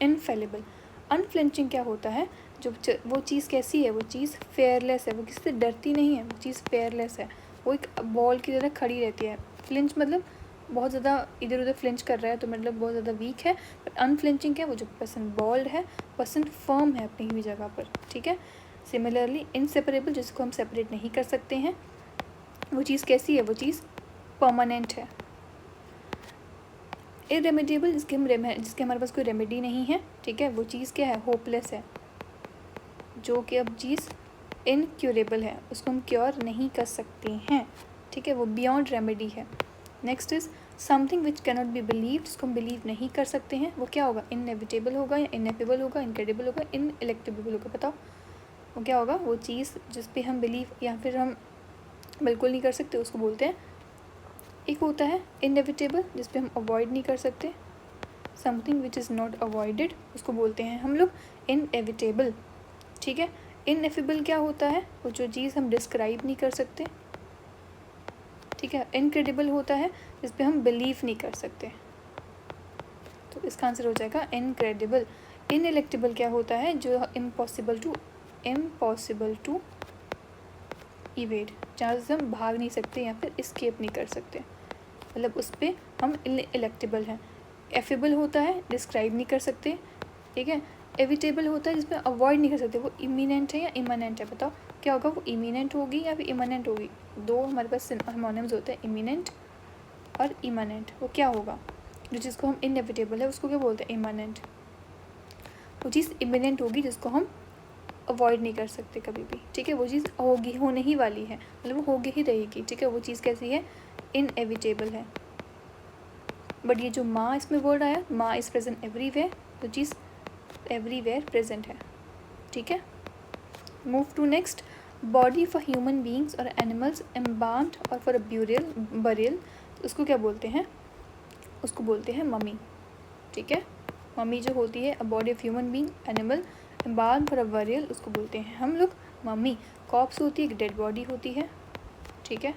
इनफेलेबल। अनफ्लिंचिंग क्या होता है? जो वो चीज़ कैसी है? वो चीज़ फेयरलेस है, वो किसी से डरती नहीं है, वो चीज़ फेयरलेस है, वो एक बॉल की तरह खड़ी रहती है। फ्लिंच मतलब बहुत ज़्यादा इधर उधर फ्लिंच कर रहा है तो मतलब बहुत ज़्यादा वीक है। बट अनफ्लिंचिंग क्या? वो जो पर्सन बॉल्ड है, पर्सन फर्म है अपनी हुई जगह पर, ठीक है। सिमिलरली इनसेपरेबल, जिसको हम सेपरेट नहीं कर सकते हैं, वो चीज़ कैसी है? वो चीज़ परमानेंट है। इरेमेडिएबल, जिसके हमारे पास कोई रेमेडी नहीं है, ठीक है। वो चीज़ क्या है? होपलेस है, जो कि अब चीज़ इनक्यूरेबल है, उसको हम क्योर नहीं कर सकते हैं, ठीक है। वो बियॉन्ड रेमेडी है। Next is something which cannot be believe, जिसको हम बिलीव नहीं कर सकते हैं, वो क्या होगा? इनएविटेबल होगा या इनएफेबल होगा, इनक्रेडिबल होगा, इनएलेक्टेबल होगा? बताओ वो क्या होगा? वो चीज़ जिस पे हम बिलीव या फिर हम बिल्कुल नहीं कर सकते उसको बोलते हैं। एक होता है इनएविटेबल, जिस पे हम अवॉइड नहीं कर सकते, something which is not avoided, उसको बोलते हैं हम लोग इनएविटेबल, ठीक है। इनएफेबल क्या होता है? वो जो चीज़ हम डिस्क्राइब नहीं कर सकते, ठीक है। इनक्रेडिबल होता है जिस पे हम बिलीव नहीं कर सकते, तो इसका आंसर हो जाएगा इनक्रेडिबल। इनएलेक्टेबल क्या होता है? जो इम्पॉसिबल टू इवेड, जहाँ से हम भाग नहीं सकते या फिर इस्केप नहीं कर सकते, मतलब उस पर हम इलेक्टेबल हैं। एफेबल होता है डिस्क्राइब नहीं कर सकते, ठीक है। एविटेबल होता है जिसमें अवॉइड नहीं कर सकते, वो इमिनेंट है या इमानेंट है? बताओ क्या होगा? वो इमिनेंट होगी या फिर इमानेंट होगी? दो हमारे पास सिनोनिम्स होते हैं, इमिनेंट और इमानेंट। वो क्या होगा? जो चीज़ को हम इनएविटेबल है उसको क्या बोलते हैं? इमानेंट। वो चीज़ इमिनेंट होगी जिसको हम अवॉइड नहीं कर सकते कभी भी, ठीक है। वो चीज़ होगी, होने ही वाली है, मतलब वो होगी ही रहेगी, ठीक है। वो चीज़ कैसी है? इनएविटेबल है। बट ये जो माँ इसमें वर्ड आया, माँ इज़ प्रेजेंट एवरीवेयर, तो चीज़ एवरीवेयर प्रेजेंट है, ठीक है। Move to next, body for human beings और एनिमल्स एम्बाम्ड और फॉर बरियल, उसको क्या बोलते हैं? उसको बोलते हैं मम्मी, ठीक है। मम्मी जो होती है, a body of human being, animal, embalmed for a burial, उसको बोलते हैं हम लोग मम्मी। कॉप्स होती है, एक डेड बॉडी होती है, ठीक है।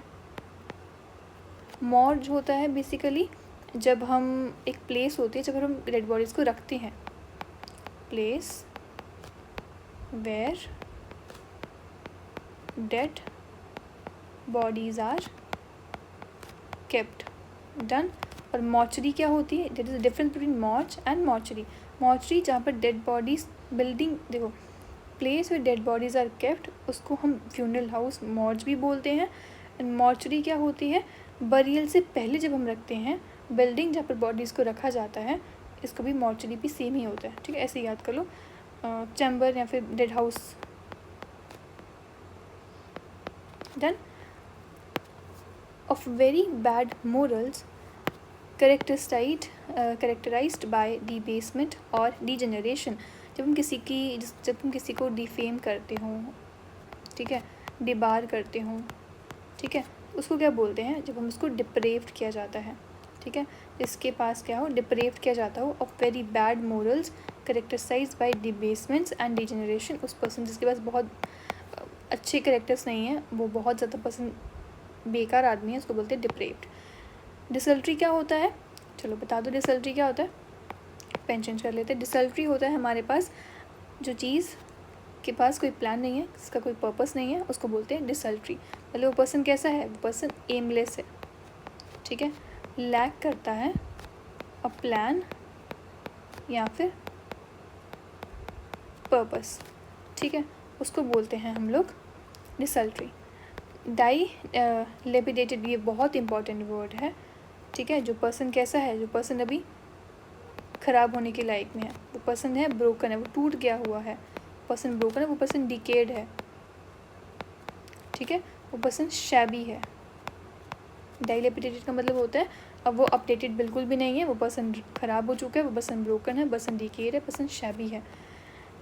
मॉर्ज होता है बेसिकली जब हम एक प्लेस होती है जब हम डेड बॉडीज़ को रखते हैं, place where dead bodies are kept, done. और मॉर्चरी क्या होती है? There is a difference between morgue and mortuary. Mortuary जहाँ पर डेड बॉडीज़, बिल्डिंग देखो, place where dead bodies are kept, उसको हम फ्यूनरल हाउस मॉर्च भी बोलते हैं। एंड मॉर्चरी क्या होती है? बरियल से पहले जब हम रखते हैं, बिल्डिंग जहाँ पर बॉडीज़ को रखा जाता है, इसको भी मॉर्चरी भी सेम ही होता है, ठीक है। ऐसे याद कर लो, चैम्बर या फिर dead house, done. Of very bad morals characterized by debasement और degeneration, जब हम किसी को डिफेम करते हों, ठीक है, डिबार करते हों, ठीक है, उसको क्या बोलते हैं? जब हम उसको डिप्रेव्ड किया जाता है, ठीक है। इसके पास क्या हो? डिप्रेव्ड किया जाता हो। Of very bad morals characterized by debasements and degeneration, उस पर्सन जिसके पास बहुत अच्छे कैरेक्टर्स नहीं हैं, वो बहुत ज़्यादा पर्सन बेकार आदमी है, उसको बोलते हैं डिप्रेव्ड। डिसल्ट्री क्या होता है? चलो बता दो डिसल्ट्री क्या होता है, पेन चेंज कर लेते हैं। डिसल्ट्री होता है हमारे पास जो चीज़ के पास कोई प्लान नहीं है, इसका कोई पर्पस नहीं है, उसको बोलते हैं डिसल्ट्री। मतलब वो पर्सन कैसा है? वो पर्सन एमलेस है, ठीक है, लैक करता है अ प्लान या फिर पर्पस, ठीक है, उसको बोलते हैं हम लोग डिसल्ट्री। डाइलेपिडेटेड, ये बहुत इंपॉर्टेंट वर्ड है, ठीक है। जो पर्सन कैसा है? जो पर्सन अभी ख़राब होने के लायक में है। वो पर्सन है ब्रोकन है, वो टूट गया हुआ है। पर्सन ब्रोकन है, वो पर्सन डिकेड है, ठीक है। वो पर्सन शैबी है। डाइलेपिडेटेड का मतलब होता है अब वो अपडेटेड बिल्कुल भी नहीं है, वो पर्सन ख़राब हो चुका है, वो पर्सन ब्रोकन है, पर्सन डिकेड है, पर्सन शैबी है।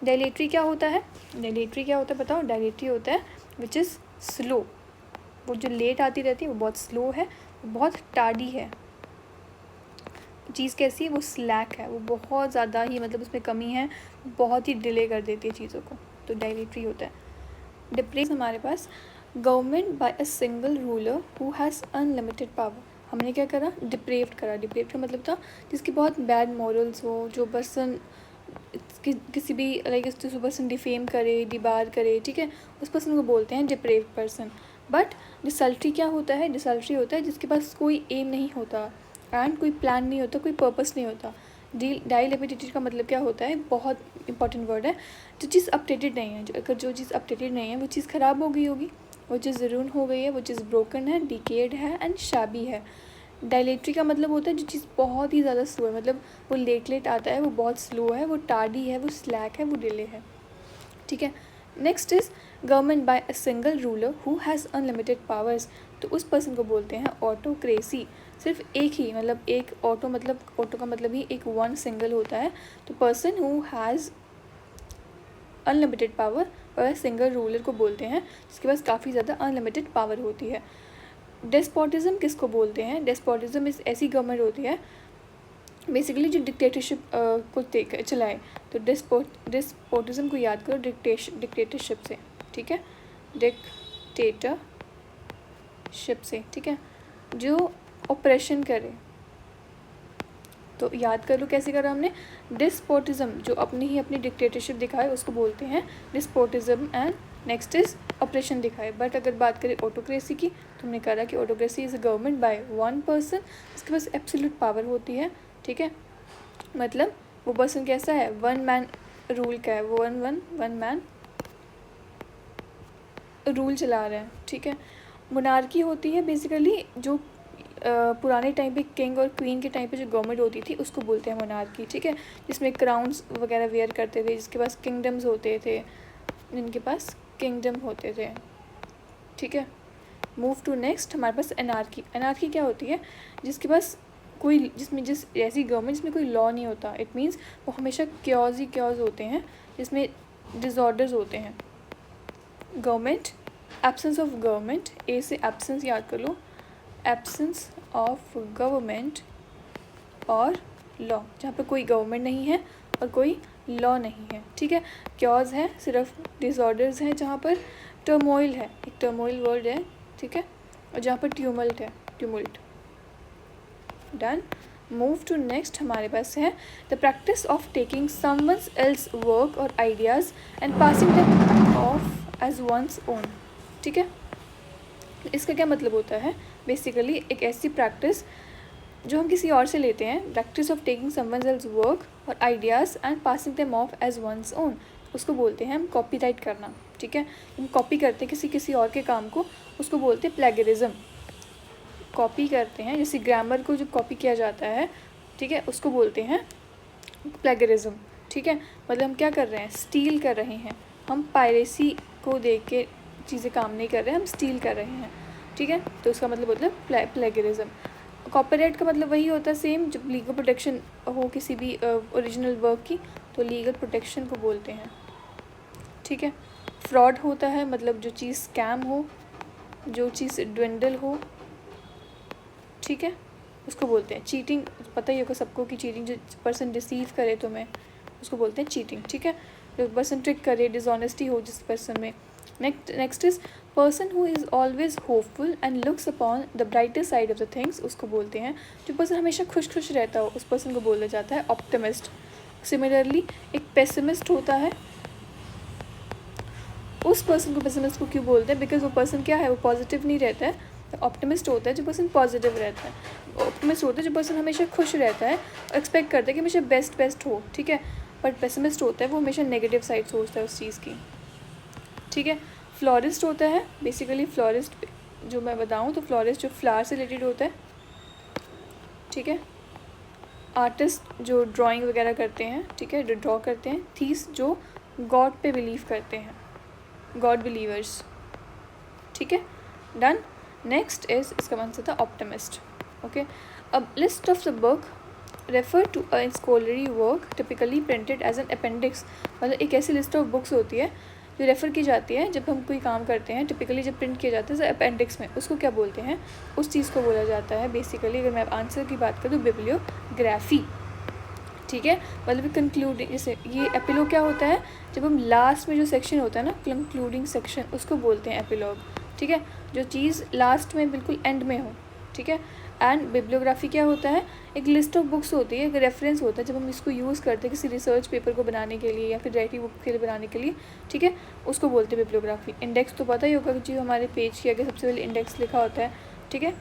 डायलेटरी क्या होता है? डायलेटरी क्या होता है बताओ? डायलेटरी होता है विच इज़ स्लो। वो जो लेट आती रहती है वो बहुत स्लो है, वो बहुत टार्डी है। चीज़ कैसी है? वो स्लैक है, वो बहुत ज़्यादा ही मतलब उसमें कमी है, बहुत ही डिले कर देती है चीज़ों को, तो डायलेटरी होता है। डिप्रेस हमारे पास government by a single ruler who has unlimited power. हमने क्या करा? डिप्रेव्ड करा। डिप्रेव्ड का मतलब था जिसकी बहुत बैड मॉरल्स हो, जो पर्सन किसी भी लाइक उस पर्सन डिफेम करे, डिबार करे, ठीक है, उस पर्सन को बोलते हैं डिप्रेव्ड पर्सन। बट डिसल्ट्री क्या होता है? डिसल्ट्री होता है जिसके पास कोई एम नहीं होता एंड कोई प्लान नहीं होता, कोई पर्पस नहीं होता। डाइलेपिडेटेड का मतलब क्या होता है? बहुत इंपॉर्टेंट वर्ड है। जो चीज़ अपडेटेड नहीं है, अगर जो चीज़ अपडेटेड नहीं है वो चीज़ ख़राब हो गई होगी, वो चीज़ ज़रूर हो गई है, वो चीज़ ब्रोकन है, डिकेड है एंड शाबी है। डायलेटरी का मतलब होता है जो चीज़ बहुत ही ज़्यादा स्लो है, मतलब वो लेट आता है, वो बहुत स्लो है, वो टार्डी है, वो स्लैक है, वो डिले है, ठीक है। Next is government by a single ruler who has unlimited powers. तो उस पर्सन को बोलते हैं ऑटोक्रेसी। सिर्फ एक ही, मतलब एक ऑटो, मतलब ऑटो का मतलब ही एक वन सिंगल होता है। तो person who has unlimited power और सिंगल रूलर को बोलते हैं जिसके पास काफ़ी ज़्यादा अनलिमिटेड पावर होती है। डेस्पोटिज्म किसको बोलते हैं? डेस्पोटिज्म इस ऐसी गवर्नमेंट होती है बेसिकली जो डिक्टेटरशिप को चलाए। तो डेस्पोटिज्म को याद करो डिक्टेटरशिप से, ठीक है, डिक्टेटरशिप से, ठीक है, जो ऑपरेशन करे। तो याद कर लो कैसे करा हमने? डिस्पोटिज्म, जो अपनी डिक्टेटरशिप दिखाए उसको बोलते हैं despotism, and next is operation दिखाए। बट अगर बात करें ऑटोक्रेसी की, तो हमने कहा कि autocracy is a government by one person जिसके पास एब्सोल्यूट पावर होती है, ठीक है। मतलब वो पर्सन कैसा है? वन मैन रूल का है, वो वन मैन रूल चला रहे हैं, ठीक है। मोनार्की होती है बेसिकली जो पुराने टाइम पे किंग और क्वीन के टाइम पे जो गवर्नमेंट होती थी उसको बोलते हैं मोनार्की, ठीक है, जिसमें क्राउन्स वगैरह वेयर करते थे, जिसके पास किंगडम्स होते थे, जिनके पास किंगडम होते थे, ठीक है। मूव टू नेक्स्ट हमारे पास एनार्की। एनार्की क्या होती है? जिसके पास कोई जिस ऐसी गवर्नमेंट जिसमें कोई लॉ नहीं होता। इट मीन्स वो हमेशा क्योज ही क्योज होते हैं, जिसमें डिसऑर्डर्स होते हैं। गवर्नमेंट, एब्सेंस ऑफ गवर्नमेंट, ए से एब्सेंस याद कर लो, एब्सेंस ऑफ गवर्नमेंट और लॉ, जहाँ पे कोई गवर्नमेंट नहीं है और कोई लॉ नहीं है, ठीक है। क्योज है, सिर्फ डिसऑर्डर्स हैं, जहाँ पर टर्मोइल है, एक टर्मोइल वर्ड है, ठीक है, और जहाँ पर ट्यूमल्ट है, tumult. Done. Move to next हमारे पास है the practice of taking someone's else work or ideas and passing them off as one's own, ठीक है। इसका क्या मतलब होता है? बेसिकली एक ऐसी प्रैक्टिस जो हम किसी और से लेते हैं, practice of taking someone else work or ideas and passing them off as one's own, उसको बोलते हैं हम कॉपीराइट करना, ठीक है। हम कॉपी करते हैं किसी और के काम को, उसको बोलते हैं प्लेगरिज्म। कॉपी करते हैं, जैसे ग्रामर को जो कॉपी किया जाता है, ठीक है, उसको बोलते हैं प्लेगरिज्म, ठीक है। मतलब हम क्या कर रहे हैं? स्टील कर रहे हैं। हम पायरेसी को देख के चीज़ें काम नहीं कर रहे हैं, हम स्टील कर रहे हैं, ठीक है। तो उसका मतलब होता है प्लेगरिज्म। कॉपीराइट का मतलब वही होता है सेम, जब लीगल प्रोटेक्शन हो किसी भी ओरिजिनल वर्क की, तो लीगल प्रोटेक्शन को बोलते हैं, ठीक है। फ्रॉड होता है, मतलब जो चीज़ स्कैम हो, जो चीज़ ड्विंडल हो, ठीक है, उसको बोलते हैं चीटिंग। पता ही होगा सबको कि चीटिंग, जो पर्सन डिसीव करे तुम्हें, उसको बोलते हैं चीटिंग, ठीक है। जो पर्सन ट्रिक करे, डिसऑनेस्टी हो जिस पर्सन में। Next is person who is always hopeful and looks upon the brighter side of the things, उसको बोलते हैं जो पर्सन हमेशा खुश रहता हो, उस पर्सन को बोला जाता है ऑप्टिमिस्ट। सिमिलरली एक पेसिमिस्ट होता है, उस पर्सन को पेसिमिस्ट को क्यों बोलते हैं? बिकॉज वो पर्सन क्या है? वो पॉजिटिव नहीं रहता है। ऑप्टिमिस्ट होता है जो पर्सन पॉजिटिव रहता है। ऑप्टिमिस्ट होता है जो पर्सन हमेशा खुश रहता है और एक्सपेक्ट करता है कि हमेशा बेस्ट हो, ठीक है। बट पेसिमिस्ट होता है वो हमेशा नेगेटिव साइड सोचता है उस चीज़ की, ठीक है। फ्लोरिस्ट होता है, बेसिकली फ्लोरिस्ट जो मैं बताऊँ तो फ्लोरिस्ट जो फ्लावर से रिलेटेड होता है, ठीक है। आर्टिस्ट जो ड्राइंग वगैरह करते हैं, ठीक है, जो ड्रॉ करते हैं। थीस जो गॉड पे बिलीव करते हैं, गॉड बिलीवर्स, ठीक है, डन। नेक्स्ट इज, इसका आंसर था ऑप्टिमिस्ट। ओके, अब list of the book refer to a scholarly work typically printed as an appendix. मतलब एक ऐसी लिस्ट ऑफ बुक्स होती है जो रेफ़र की जाती है जब हम कोई काम करते हैं, टिपिकली जब प्रिंट किया जाता है अपेंडिक्स में, उसको क्या बोलते हैं, उस चीज़ को बोला जाता है बेसिकली। अगर मैं आंसर की बात करूँ, बिब्लियोग्राफी, ठीक है। मतलब कंक्लूडिंग, जैसे ये एपिलॉग क्या होता है, जब हम लास्ट में जो सेक्शन होता है ना, कंक्लूडिंग सेक्शन, उसको बोलते हैं एपिलॉग, ठीक है, जो चीज़ लास्ट में बिल्कुल एंड में हो, ठीक है। एंड बिब्लियोग्राफी क्या होता है, एक लिस्ट ऑफ बुक्स होती है, एक रेफरेंस होता है, जब हम इसको यूज़ करते हैं किसी रिसर्च पेपर को बनाने के लिए या फिर राइटिंग बुक के लिए बनाने के लिए, ठीक है, उसको बोलते हैं बिब्लियोग्राफी। इंडेक्स तो पता ही होगा कि जो हमारे पेज के आगे सबसे पहले इंडेक्स लिखा होता है, ठीक है,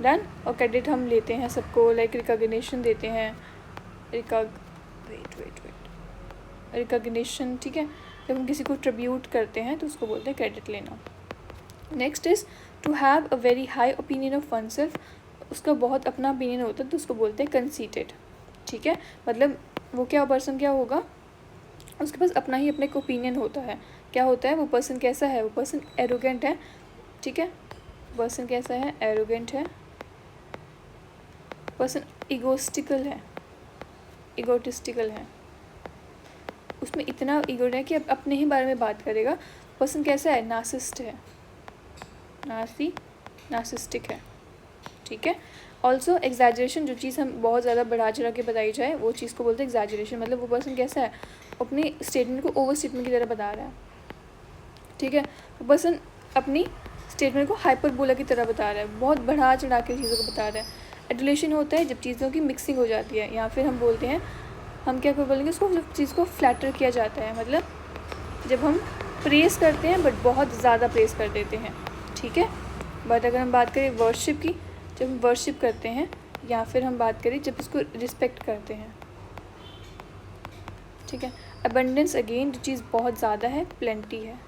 डन। और क्रेडिट हम लेते हैं सबको, लाइक रिकॉग्निशन देते हैं, रिकॉग्निशन, ठीक है, जब हम किसी को ट्रिब्यूट करते हैं तो उसको बोलते हैं क्रेडिट लेना। Next is to have a very high opinion of oneself. उसका बहुत अपना ओपिनियन होता है तो उसको बोलते हैं कंसीटेड, ठीक है। मतलब वो क्या पर्सन क्या होगा, उसके पास अपना ही अपने को ओपिनियन होता है। क्या होता है, वो पर्सन कैसा है, वो पर्सन एरोगेंट है, ठीक है, पर्सन कैसा है, एरोगेंट है, पर्सन इगोस्टिकल है, इगोटिस्टिकल है, उसमें इतना ईगो है कि अब अपने ही बारे में बात करेगा। पर्सन कैसा है, नार्सिस्ट है, नार्सिस्टिक है, ठीक है। ऑल्सो एग्जैजरेशन, जो चीज़ हम बहुत ज़्यादा बढ़ा चढ़ा के बताई जाए वो चीज़ को बोलते हैं एग्जैजरेशन। मतलब वो पर्सन कैसा है, अपनी स्टेटमेंट को ओवर स्टेटमेंट की तरह बता रहा है, ठीक है। वो पर्सन अपनी स्टेटमेंट को हाइपरबोला की तरह बता रहा है, बहुत बढ़ा चढ़ा के चीज़ों को बता रहा है। एडुलेशन होता है जब चीज़ों की मिक्सिंग हो जाती है, या फिर हम बोलते हैं, हम क्या बोलेंगे उसको, जब चीज़ को फ्लैटर किया जाता है, मतलब जब हम प्रेस करते हैं बट बहुत ज़्यादा प्रेस कर देते हैं, ठीक है। बट अगर हम बात करें वर्शिप की, जब हम वर्शिप करते हैं, या फिर हम बात करें जब उसको रिस्पेक्ट करते हैं, ठीक है। अबंडेंस अगेन, जो चीज़ बहुत ज़्यादा है, प्लेंटी है,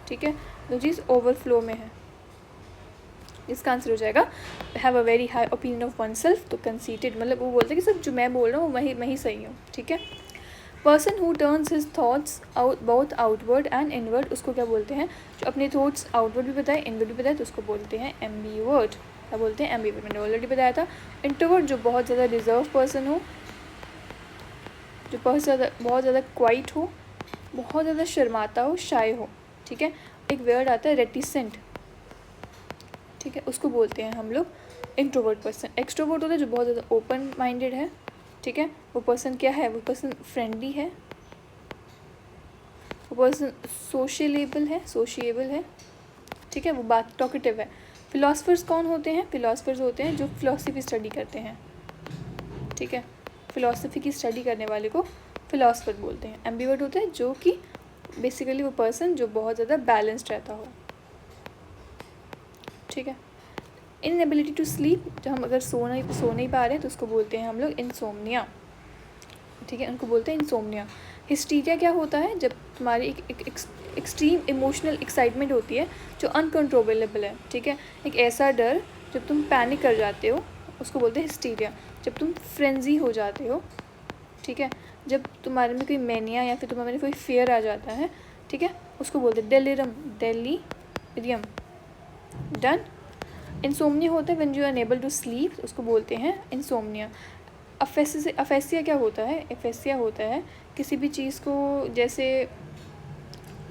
ठीक है, जो चीज़ ओवरफ्लो में है। इसका आंसर हो जाएगा have a very high opinion of one self. तो कंसीटेड मतलब वो बोलते हैं कि सब जो मैं बोल रहा हूँ मैं ही सही हूँ, ठीक है। Person who turns his thoughts out both outward and inward, उसको क्या बोलते हैं, जो अपने थॉट्स आउटवर्ड भी बताए इनवर्ड भी बताए, तो उसको बोलते हैं एम्बीवर्ट। क्या बोलते हैं, एम्बीवर्ट, मैंने ऑलरेडी बताया था। इंट्रोवर्ट, जो बहुत ज़्यादा रिजर्व पर्सन हो, जो बहुत ज़्यादा क्वाइट हो, बहुत ज़्यादा शर्माता हो, शाय हो, ठीक है। एक वर्ड आता है रेटिसेंट, ठीक है, उसको बोलते हैं हम लोग इंट्रोवर्ट पर्सन। एक्सट्रोवर्ट होता है जो बहुत ज़्यादा ओपन माइंडेड है, ठीक है। वो पर्सन क्या है, वो पर्सन फ्रेंडली है, वो पर्सन सोशिएबल है, ठीक है, वो बात टॉकेटिव है। फिलोसफर्स कौन होते हैं, फिलोसफर्स होते हैं जो फिलोसफी स्टडी करते हैं, ठीक है, फिलोसफी की स्टडी करने वाले को फिलोसफर बोलते हैं। एम्बीवर्ट होता है जो कि बेसिकली वो पर्सन जो बहुत ज़्यादा बैलेंस्ड रहता हो, ठीक है। इनएबिलिटी टू स्लीप, जो हम अगर सो नहीं पा रहे हैं तो उसको बोलते हैं हम लोग इंसोम्निया, ठीक है, उनको बोलते हैं इंसोम्निया। हिस्टीरिया क्या होता है, जब तुम्हारी एक एक्सट्रीम इमोशनल एक्साइटमेंट होती है जो अनकंट्रोलेबल है, ठीक है, एक ऐसा डर जब तुम पैनिक कर जाते हो उसको बोलते हैं हिस्टीरिया। जब तुम फ्रेंजी हो जाते हो, ठीक है, जब तुम्हारे में कोई मैनिया या फिर तुम्हारे में कोई फेयर आ जाता है, ठीक है, उसको बोलते हैं डेलीरियम, डन। इंसोम्निया होता है when you are unable to sleep, उसको बोलते हैं इंसोम्निया। अफेसिया क्या होता है, एफेसिया होता है किसी भी चीज़ को, जैसे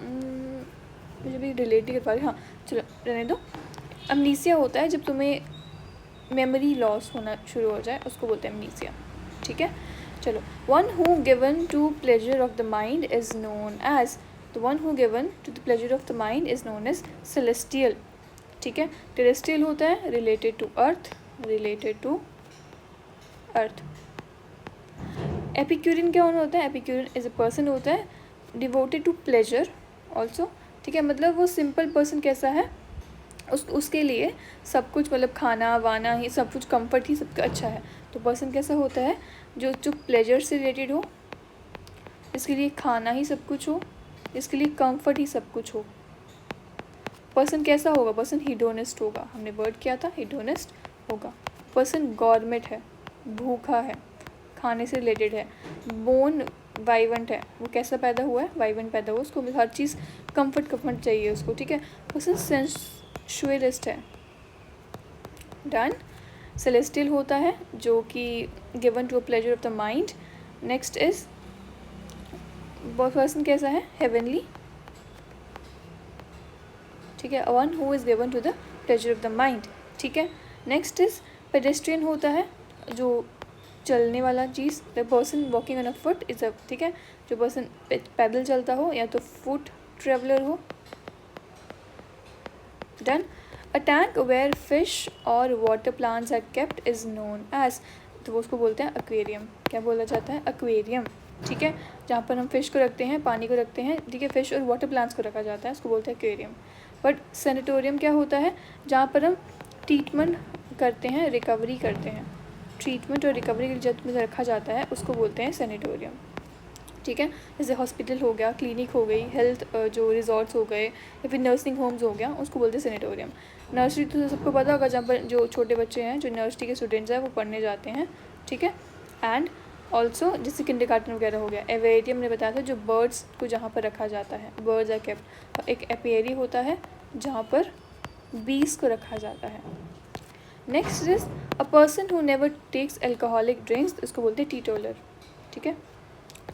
मुझे भी रिलेट नहीं कर पा रही, हाँ चलो रहने दो। अमनीसिया होता है जब तुम्हें मेमोरी लॉस होना शुरू हो जाए, उसको बोलते हैं अमनीसिया, ठीक है। चलो, one who given to pleasure of the mind is known as, the one who given to the pleasure of the mind is known as celestial, ठीक है। टेरेस्ट्रियल होता है रिलेटेड टू अर्थ, एपिक्यूरियन क्या होता है, एपिक्यूरियन इज अ पर्सन होता है डिवोटेड टू प्लेजर ऑल्सो, ठीक है। मतलब वो सिंपल पर्सन कैसा है, उसके लिए सब कुछ, मतलब खाना वाना ही सब कुछ, कंफर्ट ही सबका अच्छा है। तो पर्सन कैसा होता है जो प्लेजर से रिलेटेड हो, इसके लिए खाना ही सब कुछ हो, इसके लिए कंफर्ट ही सब कुछ हो। पर्सन कैसा होगा, पर्सन हिडोनिस्ट होगा, हमने वर्ड किया था हिडोनिस्ट होगा। पर्सन गॉर्मेट है, भूखा है, खाने से रिलेटेड है। बोन वाइवेंट है, वो कैसा पैदा हुआ है, वाइवेंट पैदा हुआ, उसको हर चीज़ कंफर्ट चाहिए उसको, ठीक है। पर्सन सेंसुअलिस्ट है। डन। सेलेस्टियल होता है जो कि given to a pleasure of the mind. Next is person कैसा है, हेवनली, ठीक है, one who is given to the pleasure of the mind, ठीक है। नेक्स्ट इज पेडेस्ट्रियन होता है जो चलने वाला चीज़, the person walking on a foot is a, ठीक है, जो पर्सन पैदल चलता हो या तो फुट ट्रेवलर हो। Done. A tank where fish or water plants are kept is known as, तो वो उसको बोलते हैं एक्वेरियम। क्या बोला जाता है, एक्वेरियम, ठीक है, जहाँ पर हम फिश को रखते हैं, पानी को रखते हैं, ठीक है, फिश और वाटर प्लांट्स को रखा जाता है, उसको बोलते हैं एक्वेरियम। बट सैनिटोरियम क्या होता है, जहाँ पर हम ट्रीटमेंट करते हैं, रिकवरी करते हैं, ट्रीटमेंट और रिकवरी के लिए जब में रखा जाता है उसको बोलते हैं सैनिटोरियम, ठीक है। जैसे हॉस्पिटल हो गया, क्लिनिक हो गई, हेल्थ जो रिजॉर्ट्स हो गए या फिर नर्सिंग होम्स हो गया, उसको बोलते हैं सैनिटोरियम। नर्सरी तो सबको पता होगा, जहाँ पर जो छोटे बच्चे हैं, जो नर्सरी के स्टूडेंट्स हैं, वो पढ़ने जाते हैं, ठीक है। एंड ऑल्सो जैसे किंडरगार्टन वगैरह हो गया। एवेरियम ने बताया था जो बर्ड्स को जहाँ पर रखा जाता है, बर्ड्स आर केप्ट। और एक एपियरी होता है जहाँ पर बीज को रखा जाता है। Next is a person who never takes alcoholic drinks, इसको बोलते हैं टीटोलर, ठीक है,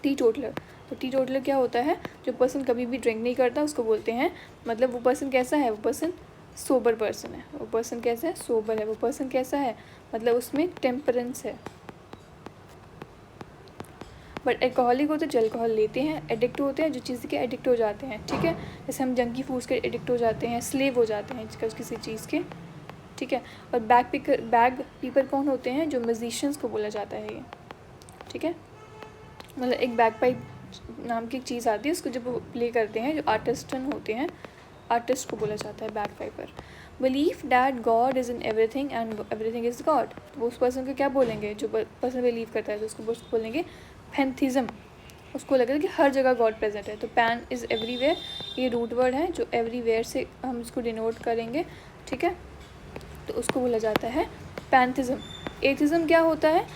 टीटोटलर। तो टीटोटलर क्या होता है, जो पर्सन कभी भी ड्रिंक नहीं करता उसको बोलते हैं, मतलब वो पर्सन कैसा है, वो पर्सन सोबर पर्सन है। वो पर्सन कैसा है, सोबर है। वो पर्सन कैसा है, मतलब उसमें टेम्परेंस है। बट एल्कोहलिक होते हैं जो अल्कोहल लेते हैं, एडिक्ट होते हैं जो चीज़ के एडिक्ट हो जाते हैं, ठीक है। जैसे हम जंकी फूड्स के एडिक्ट हो जाते हैं, स्लेव हो जाते हैं किसी चीज़ के, ठीक है। और बैग पीपर कौन होते हैं, जो म्यूजिशियंस को बोला जाता है ये, ठीक है। मतलब एक बैग पाइप नाम की एक चीज़ आती है, उसको जब वो प्ले करते हैं, जो आर्टिस्टन होते हैं, आर्टिस्ट को बोला जाता है bag Piper. Believe that God is in everything and everything is God, वो उस पर्सन को क्या बोलेंगे, जो पर्सन बिलीव करता है, तो उसको बोलेंगे पैंथिज्म। उसको लगता है कि हर जगह गॉड प्रेजेंट है। तो पैन इज़ एवरीवेयर, ये रूट वर्ड है जो एवरीवेयर से हम इसको डिनोट करेंगे, ठीक है। तो उसको बोला जाता है पैंथिज्म। एथिज्म क्या होता है,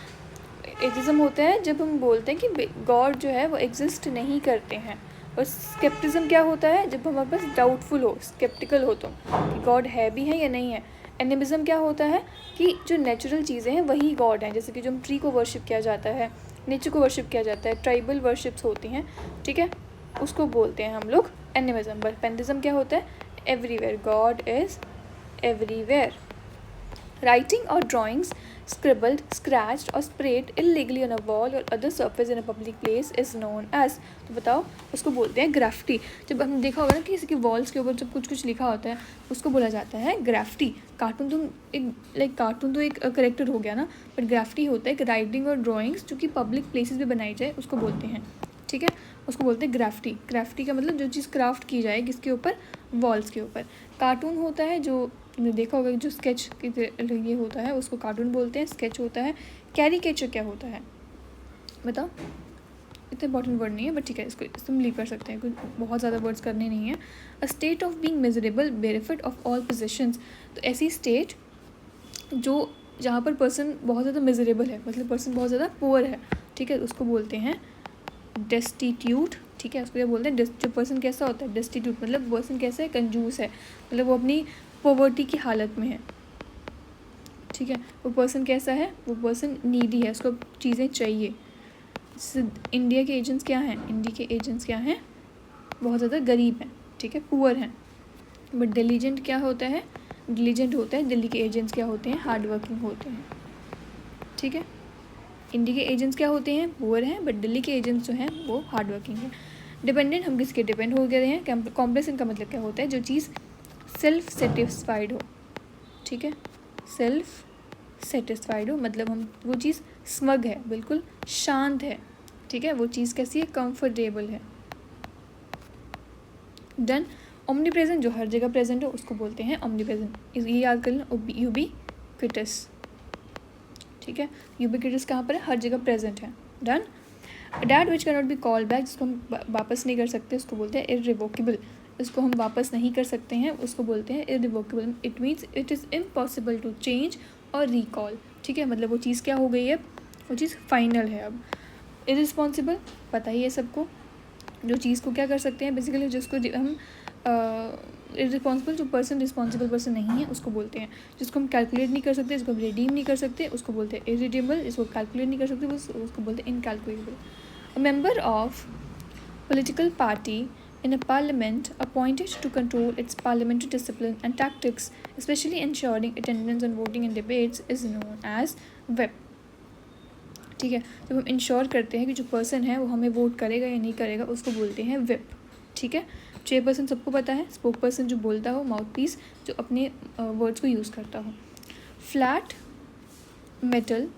एथिज्म होता है जब हम बोलते हैं कि गॉड जो है वो एग्जिस्ट नहीं करते हैं। और स्केप्टिज्म क्या होता है, जब हमारे पास डाउटफुल हो, स्केप्टिकल हो तुम कि गॉड है भी है या नहीं है। एनिमिज्म क्या होता है कि जो नेचुरल चीज़ें हैं वही गॉड हैं, जैसे कि जो हम ट्री को वर्शिप किया जाता है, नेचर को वर्शिप किया जाता है, ट्राइबल वर्शिप्स होती हैं, ठीक है, उसको बोलते हैं हम लोग एनिमिज्म। बट पैंथिज्म क्या होता है, everywhere, God is everywhere. Writing और ड्राइंग्स scribbled, scratched और sprayed illegally on a wall or other surface in a public place is known as, तो बताओ उसको बोलते हैं ग्राफिटी। जब हम देखा होगा ना कि किसी की वॉल्स के ऊपर जब कुछ लिखा होता है उसको बोला जाता है ग्राफिटी। कार्टून तो कार्टून तो एक करेक्टर हो गया ना, बट ग्राफिटी होता है एक राइटिंग और ड्राइंग्स जो कि पब्लिक प्लेसेस में बनाई जाए उसको बोलते हैं, ठीक है, उसको बोलते हैं ग्राफिटी। ग्राफिटी का मतलब जो चीज़ क्राफ्ट की जाए किसके ऊपर, वॉल्स के ऊपर। कार्टून होता है जो तुमने देखा होगा जो स्केच ये होता है उसको कार्टून बोलते हैं, स्केच होता है। कैरिकेचर क्या होता है बताओ, इतना इंपॉर्टेंट वर्ड नहीं है बट ठीक है, इसको तुम लीव कर सकते हैं, कुछ बहुत ज़्यादा वर्ड्स करने नहीं है। A state of being miserable benefit of all positions, तो ऐसी स्टेट जो जहाँ पर पर्सन बहुत ज़्यादा मिजरेबल है, मतलब पर्सन बहुत ज़्यादा पुअर है, ठीक है, उसको बोलते हैं डेस्टिट्यूट, ठीक है। उसको क्या बोलते हैं, जो पर्सन कैसा होता है डेस्टिट्यूट, मतलब पर्सन कैसा है, कंजूस है, मतलब वो अपनी पॉवर्टी की हालत में है, ठीक है। वो पर्सन कैसा है, वो पर्सन नीडी है, उसको चीज़ें चाहिए। इंडिया के एजेंट्स क्या हैं, इंडिया के एजेंट्स क्या हैं, बहुत ज़्यादा गरीब हैं, ठीक है, पुअर हैं। बट डिलीजेंट क्या होता है, डिलीजेंट होता है, दिल्ली के एजेंट्स क्या होते हैं, हार्ड वर्किंग होते हैं, ठीक है। इंडिया के एजेंट्स क्या होते हैं, पुअर हैं, बट दिल्ली के एजेंट्स जो हैं वो हार्ड वर्किंग हैं। डिपेंडेंट, हम किसके डिपेंड हो गए हैं। कॉम्प्लेसेंट का मतलब क्या होता है, जो चीज़ सेल्फ सेटिस्फाइड हो, ठीक है, सेल्फ सेटिस्फाइड हो, मतलब हम वो चीज़ स्मग है, बिल्कुल शांत है, ठीक है, वो चीज़ कैसी है, कंफर्टेबल है। डन। ओमनी प्रेजेंट, जो हर जगह प्रेजेंट हो उसको बोलते हैं ओमनी प्रेजेंट। ये याद कर लें, यूबिक्विटस, ठीक है, यूबिक्विटस कहाँ पर है, हर जगह प्रेजेंट है। Done. That which can not be call back, जिसको हम वापस नहीं कर सकते उसको बोलते हैं इररिवोकेबल। इसको हम वापस नहीं कर सकते हैं उसको बोलते हैं irrevocable. It means it is impossible to change और रिकॉल, ठीक है, मतलब वो चीज़ क्या हो गई है, वो चीज़ फाइनल है। अब इररिस्पॉन्सिबल पता ही है सबको, जो चीज़ को क्या कर सकते हैं बेसिकली, जिसको हम इररिस्पॉन्सिबल, जो पर्सन रिस्पॉन्सिबल पर्सन नहीं है उसको बोलते हैं। जिसको हम कैलकुलेट नहीं कर सकते, जिसको हम रिडीम नहीं कर सकते उसको बोलते हैं इरिडीमेबल। जिसको कैलकुलेट नहीं कर सकते उसको बोलते हैं incalculable. A member of political party in a parliament appointed to control its parliamentary discipline and tactics, especially ensuring attendance on voting and debates, is known as whip। ठीक है, जब हम इंश्योर करते हैं कि जो पर्सन है वो हमें वोट करेगा या नहीं करेगा उसको बोलते हैं whip। ठीक है, चेयरपर्सन सबको पता है, स्पोक पर्सन जो बोलता हो, माउथ पीस जो अपने वर्ड्स को यूज़ करता हो। फ्लैट मेटल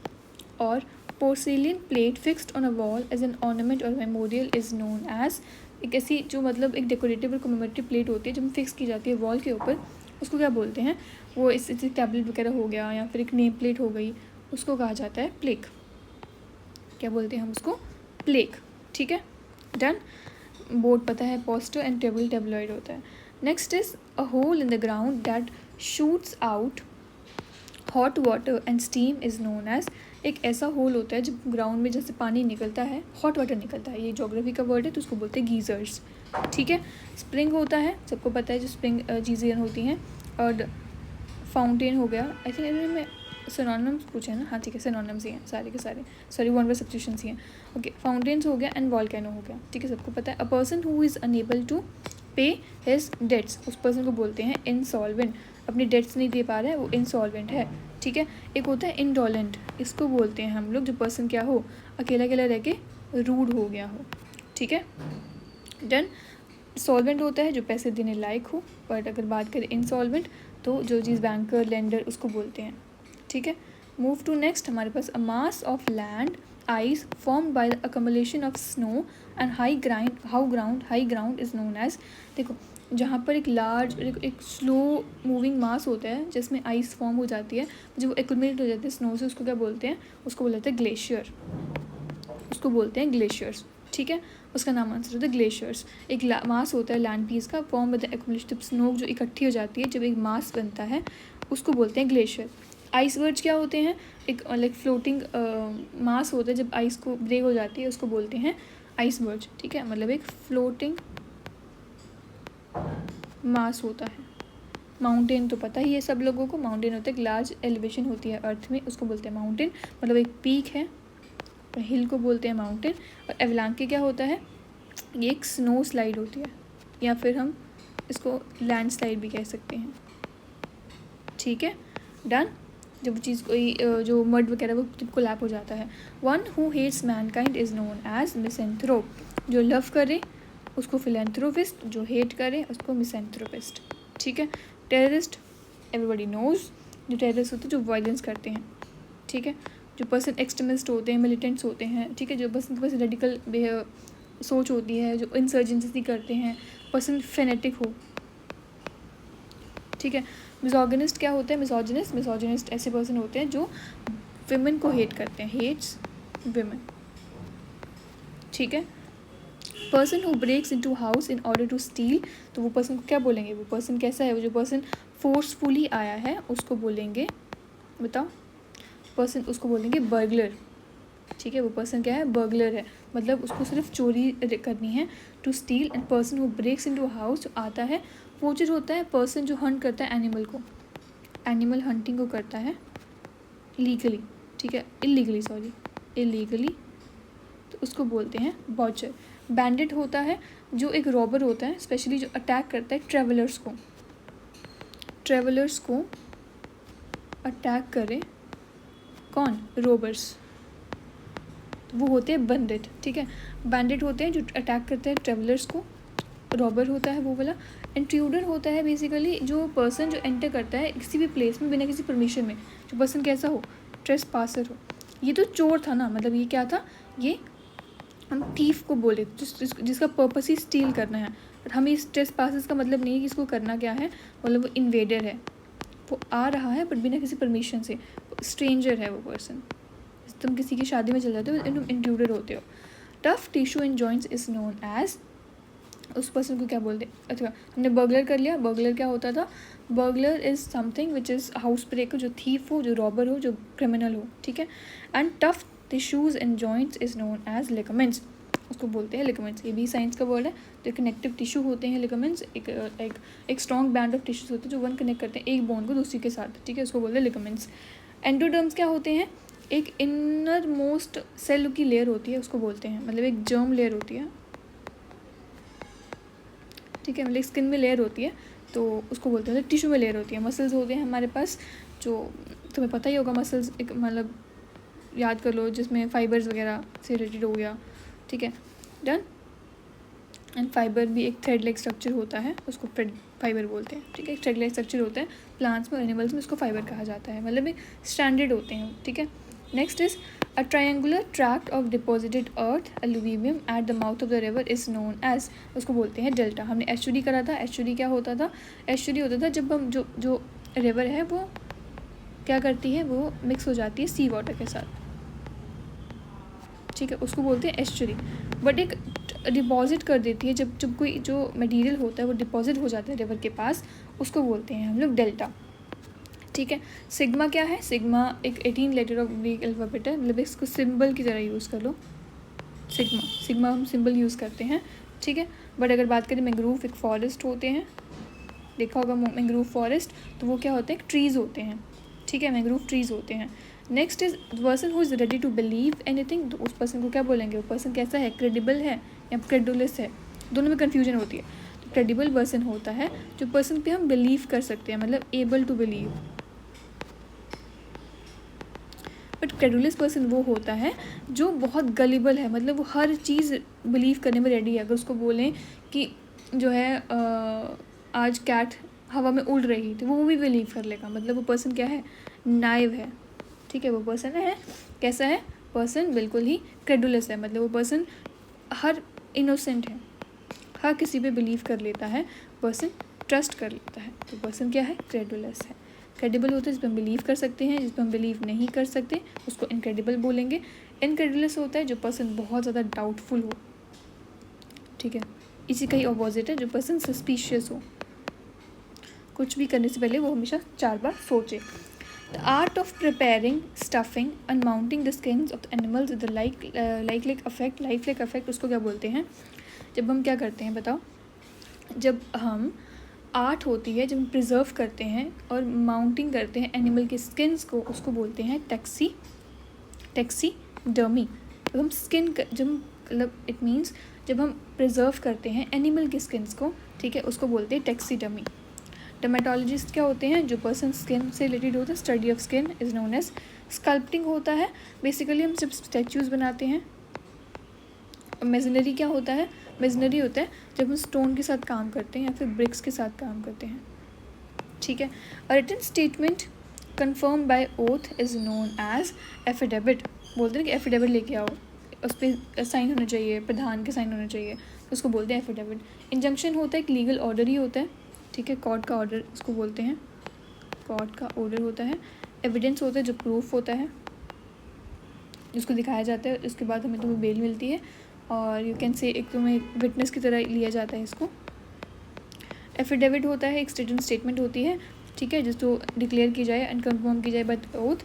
और porcelain plate fixed on a wall as an ornament और मेमोरियल इज नोन एज। एक ऐसी जो मतलब एक डेकोरेटिव और कमेमोरेटिव प्लेट होती है जब फिक्स की जाती है वॉल के ऊपर, उसको क्या बोलते हैं, वो इस टैबलेट वगैरह हो गया या फिर एक नेम प्लेट हो गई, उसको कहा जाता है प्लेक। क्या बोलते हैं हम उसको, प्लेक। ठीक है, डन। बोर्ड पता है, पोस्टर एंड टेबल टेबलॉइड होता है। Next is a hole in the ground that shoots out hot water and steam is known as. एक ऐसा होल होता है जब ग्राउंड में जैसे पानी निकलता है, हॉट वाटर निकलता है, ये ज्योग्राफी का वर्ड है तो उसको बोलते हैं गीज़र्स। ठीक है, स्प्रिंग होता है, सबको पता है जो स्प्रिंग चीज़ें होती हैं। और फाउंटेन हो गया, आई थिंक इनमें सिनोनिम्स पूछे हैं ना, हाँ ठीक है सिनोनिम्स ही हैं सारे के सारे, सॉरी वन बाय सब्स्टिट्यूशंस ही हैं। ओके, फाउंटेन्स हो गया एंड वॉल्केनो हो गया। ठीक है, सबको पता है। A person who is unable to pay his debts, उस पर्सन को बोलते हैं इंसॉल्वेंट। अपनी डेट्स नहीं दे पा रहा है वो इंसॉल्वेंट है। ठीक है, एक होता है इंडोलेंट, इसको बोलते हैं हम लोग जो पर्सन क्या हो, अकेला अकेला रह के रूड हो गया हो। ठीक है, डन। सॉल्वेंट होता है जो पैसे देने लायक हो, बट अगर बात करें इंसॉल्वेंट तो जो चीज़ बैंकर लेंडर उसको बोलते हैं। ठीक है, मूव टू नेक्स्ट। हमारे पास a mass of land ice formed by the accumulation of snow and high ground is known as. देखो, जहाँ पर एक लार्ज एक स्लो मूविंग मास होता है जिसमें आइस फॉर्म हो जाती है, जब वो एक्यूमुलेट हो जाती है स्नो से, उसको क्या बोलते हैं, उसको बोलते हैं ग्लेशियर, उसको बोलते हैं ग्लेशियर्स। ठीक है, उसका नाम आंसर होता है ग्लेशियर्स। एक मास होता है लैंड पीस का, form with the accumulation, snow जो इकट्ठी हो जाती है जब एक मास बनता है उसको बोलते हैं ग्लेशियर। आइसबर्ग्स क्या होते हैं, एक लाइक फ्लोटिंग मास होता है, जब आइस को ब्रेक हो जाती है उसको बोलते हैं आइसबर्ग्स। ठीक है, मतलब एक फ्लोटिंग मास होता है। माउंटेन तो पता ही है सब लोगों को, माउंटेन होता है एक लार्ज एलिवेशन होती है अर्थ में, उसको बोलते हैं माउंटेन, मतलब एक पीक है, हिल को बोलते हैं माउंटेन। और एवलांके क्या होता है, ये एक स्नो स्लाइड होती है, या फिर हम इसको लैंड स्लाइड भी कह सकते हैं। ठीक है, डन। जब चीज़ कोई जो मड वगैरह वो जब कोलैप हो जाता है। One who hates mankind is known as misanthrope, जो लव करे उसको फिलेंथ्रोपिस्ट, जो हेट करे उसको मिसेंथ्रोपिस्ट। ठीक है, टेररिस्ट एवरीबॉडी नोज, जो टेररिस्ट होते हैं जो वायलेंस करते हैं। ठीक है, जो पर्सन एक्सट्रीमिस्ट होते हैं, मिलिटेंट्स होते हैं। ठीक है, जो पर्सन के पास रेडिकल सोच होती है, जो इंसर्जेंसी करते हैं, पर्सन फेनेटिक हो। ठीक है, मिसोगिनिस्ट क्या होता है, मिसोजिनिस्ट ऐसे पर्सन होते हैं जो विमेन को हेट करते हैं, हेट्स विमेन। ठीक है, person who breaks into house in order to steal, तो वो पर्सन को क्या बोलेंगे, वो पर्सन कैसा है, वो जो पर्सन फोर्सफुली आया है उसको बोलेंगे, बताओ पर्सन, उसको बोलेंगे बर्गलर। ठीक है, वो पर्सन क्या है, बर्गलर है, मतलब उसको सिर्फ चोरी करनी है। To steal and person who breaks into house जो आता है, पोचर होता है पर्सन जो हंट करता है एनिमल को, एनिमल हंटिंग को करता है लीगली। ठीक है, इलीगली, तो उसको बोलते हैं बॉचर। बैंडिट होता है जो एक रॉबर होता है, स्पेशली जो अटैक करता है ट्रेवलर्स को अटैक करे, कौन, रोबर्स, वो होते हैं बंडिट। ठीक है, बैंडिट होते हैं जो अटैक करते हैं ट्रेवलर्स को, रॉबर होता है वो वाला। इंट्रूडर होता है बेसिकली जो पर्सन जो एंटर करता है किसी भी प्लेस में बिना किसी परमिशन में, जो पर्सन कैसा हो, ट्रेस पासर हो। ये तो चोर था ना, मतलब ये क्या था, ये हम थीफ को बोले जिसका पर्पस ही स्टील करना है। बट हमें इस ट्रेस पासर्स का मतलब नहीं है कि इसको करना क्या है, मतलब वो इन्वेडर है, वो आ रहा है बट बिना किसी परमिशन से, स्ट्रेंजर है वो पर्सन। तुम किसी की शादी में चल जाते हो तुम इंट्रूडर होते हो। Tough tissue in joints is known as, उस पर्सन को क्या बोलते हैं। अच्छा, हमने बर्गलर कर लिया, बर्गलर क्या होता था, burglar is something which is house breaker, जो थीफ हो, जो रॉबर हो, जो क्रिमिनल हो। ठीक है, and tough tissues and joints is known as ligaments, उसको बोलते हैं लिगामेंट्स। ये भी साइंस का वर्ड है। तो कनेक्टिव टिश्यू होते हैं लिगामेंट्स, एक स्ट्रॉन्ग बैंड ऑफ टिश्यूज होते हैं जो वन कनेक्ट करते हैं एक बोन को दूसरी के साथ, ठीक है, उसको बोलते हैं लिगामेंट्स। एंडोडर्म्स क्या होते हैं? एक इनर मोस्ट सेल की लेयर होती है, उसको बोलते हैं, मतलब एक जर्म लेयर होती है, ठीक है, मतलब स्किन में लेयर होती है तो उसको बोलते हैं, टिश्यू में लेयर होती है। मसल्स होते हैं हमारे पास, जो तुम्हें पता ही होगा, मसल्स एक मतलब याद कर लो जिसमें फाइबर्स वगैरह से रिलेटेड हो गया, ठीक है, डन। एंड फाइबर भी एक थ्रेड लाइक स्ट्रक्चर होता है, उसको फाइबर बोलते हैं, ठीक है, थ्रेड लाइक स्ट्रक्चर होता है प्लांट्स में, एनिमल्स में उसको फाइबर कहा जाता है, मतलब एक स्टैंडर्ड होते हैं, ठीक है। Next is a triangular tract of deposited earth alluvium at the mouth of the river is known as, उसको बोलते हैं डेल्टा। हमने एस्चुरी करा था। एस्चुरी क्या होता था? एस्चुरी होता था जब हम जो रिवर है वो क्या करती है, वो मिक्स हो जाती है सी वाटर के साथ, ठीक है, उसको बोलते हैं एस्चुरी। बट एक डिपॉजिट कर देती है, जब कोई जो मटेरियल होता है वो डिपॉजिट हो जाता है रिवर के पास, उसको बोलते हैं हम लोग डेल्टा, ठीक है। सिग्मा क्या है? सिग्मा एक 18 लेटर ऑफ ग्रीक अल्फ़ाबेट है, मतलब इसको सिंबल की तरह यूज़ कर लो। सिग्मा हम सिंबल यूज़ करते हैं, ठीक है। बट अगर बात करें मैंग्रोव, एक फॉरेस्ट होते हैं, देखा होगा मैंग्रोव फॉरेस्ट, तो वो क्या होते हैं? ट्रीज़ होते हैं, ठीक है, मैंग्रोव ट्रीज़ होते हैं। Next is person who is ready to believe anything, तो उस पर्सन को क्या बोलेंगे? वो पर्सन कैसा है? क्रेडिबल है या क्रेडुलस है? दोनों में कन्फ्यूजन होती है। तो क्रेडिबल पर्सन होता है जो पर्सन पे हम बिलीव कर सकते हैं, मतलब able to believe. But credulous person वो होता है जो बहुत गलिबल है, मतलब वो हर चीज़ बिलीव करने में रेडी है। अगर उसको बोलें कि जो है आज कैट हवा में उड़ रही थी, वो भी बिलीव कर लेगा, मतलब वो पर्सन क्या है? नाइव है, ठीक है, वो पर्सन है कैसा है? पर्सन बिल्कुल ही क्रेडुलस है, मतलब वो पर्सन हर इनोसेंट है, हर किसी पे बिलीव कर लेता है, पर्सन ट्रस्ट कर लेता है, तो पर्सन क्या है? क्रेडुलस है। क्रेडिबल होता है जिस पर हम बिलीव कर सकते हैं, जिस पर हम बिलीव नहीं कर सकते उसको इनक्रेडिबल बोलेंगे। इनक्रेडुलस होता है जो पर्सन बहुत ज़्यादा डाउटफुल हो, ठीक है, इसी का ही अपोजिट है जो पर्सन सस्पिशियस हो, कुछ भी करने से पहले वो हमेशा 4 बार सोचे। The art of preparing, stuffing and mounting the skins of the animals the like affect, उसको क्या बोलते हैं? जब हम क्या करते हैं बताओ? जब हम आर्ट होती है, जब हम प्रिजर्व करते हैं और माउंटिंग करते हैं एनिमल के स्किन्स को, उसको बोलते हैं टैक्सीडर्मी। जब हम जब मतलब इट मीन्स जब हम प्रिजर्व करते हैं एनिमल के स्किन्स को, ठीक है, उसको बोलते हैं टैक्सीडर्मी। डर्मेटोलॉजिस्ट क्या होते हैं? जो पर्सन स्किन से रिलेटेड होता है, study of skin is known as. Sculpting होता है बेसिकली हम जब स्टैचूज़ बनाते हैं। मेजनरी क्या होता है? मेजनरी होता है जब हम स्टोन के साथ काम करते हैं या फिर ब्रिक्स के साथ काम करते हैं, ठीक है। A written statement confirm by oath is known as affidavit. बोलते हैं कि एफिडेविट लेके आओ, उस पर साइन होना चाहिए, प्रधान के साइन होना चाहिए, तो उसको बोलते हैं एफिडेविट। इंजंक्शन होता है एक लीगल ऑर्डर ही होता है, ठीक है, कोर्ट का ऑर्डर उसको बोलते हैं, कोर्ट का ऑर्डर होता है। एविडेंस होता है जो प्रूफ होता है, जिसको दिखाया जाता है, उसके बाद हमें तुम्हें बेल मिलती है, और यू कैन से एक तुम्हें विटनेस की तरह लिया जाता है इसको। एफिडेविट होता है एक रिटन स्टेटमेंट होती है, ठीक है, जिसको डिक्लेयर की जाए एंड कंफर्म की जाए बाय ओथ।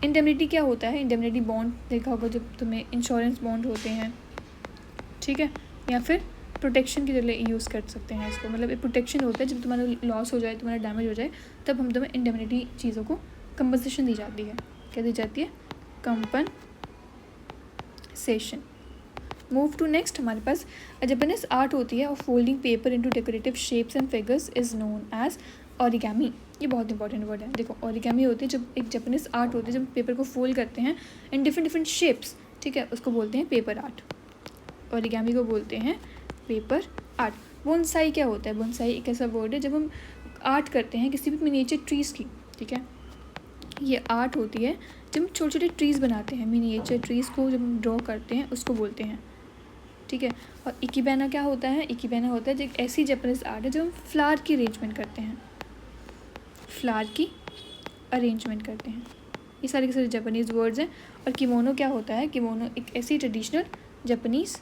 इंडेमनिटी क्या होता है? इंडेमनिटी बॉन्ड देखा होगा, जब तुम्हें इंश्योरेंस बॉन्ड होते हैं, ठीक है, या फिर प्रोटेक्शन की तरह यूज़ कर सकते हैं इसको, मतलब एक प्रोटेक्शन होता है जब तुम्हारा लॉस हो जाए, तुम्हारा डैमेज हो जाए, तब हम तुम्हें इंडेमनिटी चीज़ों को कंपनसेशन दी जाती है। क्या दी जाती है? कंपनसेशन। मूव टू नेक्स्ट, हमारे पास जापानीज आर्ट होती है of folding paper into decorative shapes and figures is known as origami. ये बहुत इंपॉर्टेंट वर्ड है। देखो, ओरिगामी होती है जब एक जापानीज आर्ट होती है जब पेपर को फोल्ड करते हैं इन डिफरेंट शेप्स, ठीक है, उसको बोलते हैं पेपर आर्ट। ओरिगामी को बोलते हैं पेपर आर्ट। बोनसाई क्या होता है? बोनसाई एक ऐसा वर्ड है जब हम आर्ट करते हैं किसी भी मिनिएचर ट्रीज़ की, ठीक है, ये आर्ट होती है जब हम छोटे छोटे ट्रीज़ बनाते हैं, मिनिएचर ट्रीज़ को जब हम ड्रॉ करते हैं उसको बोलते हैं, ठीक है। और इकिबैना क्या होता है? इकिबैना होता है जो एक ऐसी जापानीज आर्ट है जो हम फ्लावर की अरेंजमेंट करते हैं, फ्लावर की अरेंजमेंट करते हैं। ये सारे के सारे जापानीज़ वर्ड्स हैं। और किमोनो क्या होता है? किमोनो एक ऐसी ट्रेडिशनल जापानीज़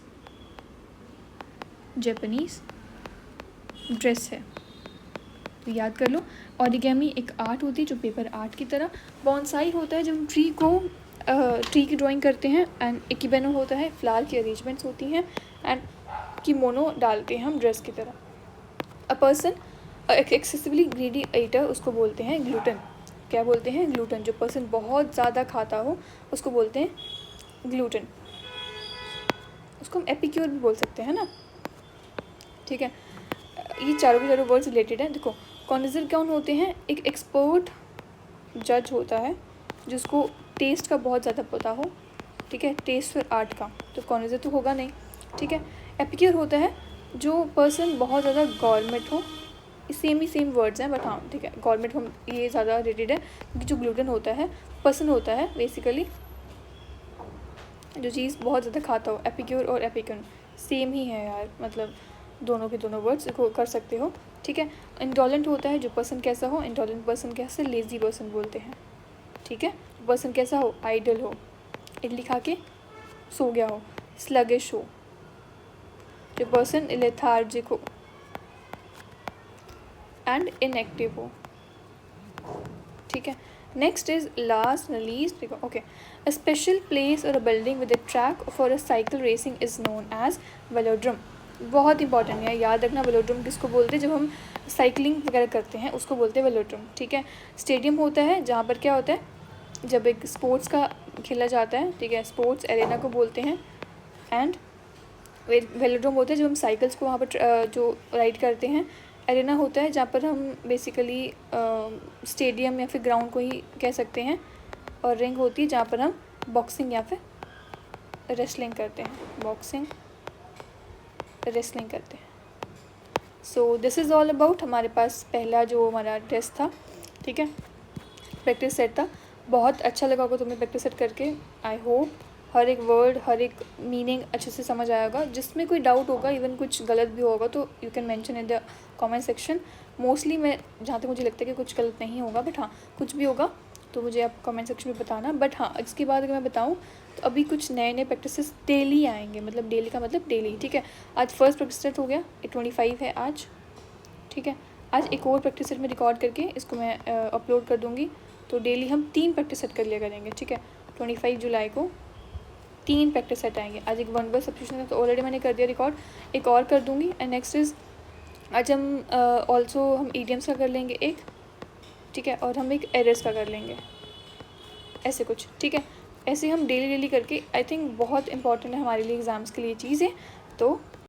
ड्रेस है, तो याद कर लो। ओरिगामी एक आर्ट होती है जो पेपर आर्ट की तरह। बोनसाई होता है जब हम ट्री को ट्री की ड्राइंग करते हैं एंड इकिबेनो होता है, फ्लावर की अरेंजमेंट्स होती हैं एंड किमोनो डालते हैं हम ड्रेस की तरह। A person excessively greedy eater उसको बोलते हैं ग्लूटन। क्या बोलते हैं? ग्लूटन। जो पर्सन बहुत ज़्यादा खाता हो उसको बोलते हैं ग्लूटन। उसको हम एपिक्योर भी बोल सकते हैं ना, ठीक है। ये चारों के चारों वर्ड्स रिलेटेड हैं। देखो, कॉन्जर कौन होते हैं? एक एक्सपर्ट जज होता है जिसको टेस्ट का बहुत ज़्यादा पता हो, ठीक है, टेस्ट और आर्ट का। तो कॉन्जर तो होगा नहीं, ठीक है। एपिक्योर होता है जो पर्सन बहुत ज़्यादा गॉर्मेट हो। सेम ही सेम वर्ड्स हैं बट हाँ, ठीक है, गॉर्मेट हम ये ज़्यादा रिलेटेड है क्योंकि जो ग्लूटन होता है पर्सन होता है बेसिकली जो चीज़ बहुत ज़्यादा खाता हो। एपिक्योर और एपिकन सेम ही है यार, मतलब दोनों के दोनों वर्ड्स को कर सकते हो, ठीक है। इंटॉलरेंट होता है जो पर्सन कैसा हो? इंटॉलरेंट पर्सन कैसे? लेज़ी पर्सन बोलते हैं, ठीक है। पर्सन कैसा हो? आइडल हो, इडली खा के सो गया हो। स्लगिश हो, जो पर्सन लेथार्जिक हो एंड इनएक्टिव हो, ठीक है। Next is last least, okay. A special place or a building with a track for a cycle racing is known as velodrome. बहुत इंपॉर्टेंट है, याद रखना। वेलोड्रम किसको बोलते हैं? जब हम साइकिलिंग वगैरह करते हैं उसको बोलते हैं वेलोड्रम, ठीक है। स्टेडियम होता है जहाँ पर क्या होता है, जब एक स्पोर्ट्स का खेला जाता है, ठीक है, स्पोर्ट्स एरेना को बोलते हैं। एंड वेलोड्रोम होता है जब हम साइकिल्स को वहाँ पर जो राइड करते हैं। एरेना होता है जहाँ पर हम बेसिकली स्टेडियम या फिर ग्राउंड को ही कह सकते हैं। और रिंग होती है जहाँ पर हम बॉक्सिंग या फिर रेसलिंग करते हैं, बॉक्सिंग रेसलिंग करते हैं। So this is all about हमारे पास पहला जो हमारा टेस्ट था, ठीक है, प्रैक्टिस सेट था। बहुत अच्छा लगा होगा तुम्हें प्रैक्टिस सेट करके। आई होप हर एक वर्ड, हर एक मीनिंग अच्छे से समझ आया होगा। जिसमें कोई डाउट होगा, इवन कुछ गलत भी होगा तो you can mention in the comment section. Mostly मैं जहाँ तक मुझे लगता है कि कुछ गलत नहीं होगा, बट हाँ कुछ भी होगा तो मुझे आप कमेंट सेक्शन में बताना। बट हाँ, इसके बाद अगर मैं बताऊँ तो अभी कुछ नए नए प्रैक्टिसेस डेली आएंगे, मतलब डेली का मतलब डेली, ठीक है। आज फर्स्ट प्रैक्टिस सेट हो गया, 25 है आज, ठीक है। आज एक और प्रैक्टिस सेट में रिकॉर्ड करके इसको मैं अपलोड कर दूँगी। तो डेली हम 3 प्रैक्टिस सेट कर लिया करेंगे, ठीक है। 25 जुलाई को 3 प्रैक्टिस सेट आएंगे। आज एक 1 वर्ड सब्स्टिट्यूशन तो ऑलरेडी मैंने कर दिया रिकॉर्ड, एक और कर दूँगी। एंड नेक्स्ट इज़ आज हम ऑल्सो हम ईडियम्स का कर लेंगे एक, ठीक है, और हम एक एरर्स का कर लेंगे, ऐसे कुछ, ठीक है। ऐसे हम डेली करके, आई थिंक बहुत इंपॉर्टेंट है हमारे लिए एग्ज़ाम्स के लिए चीज़ें। तो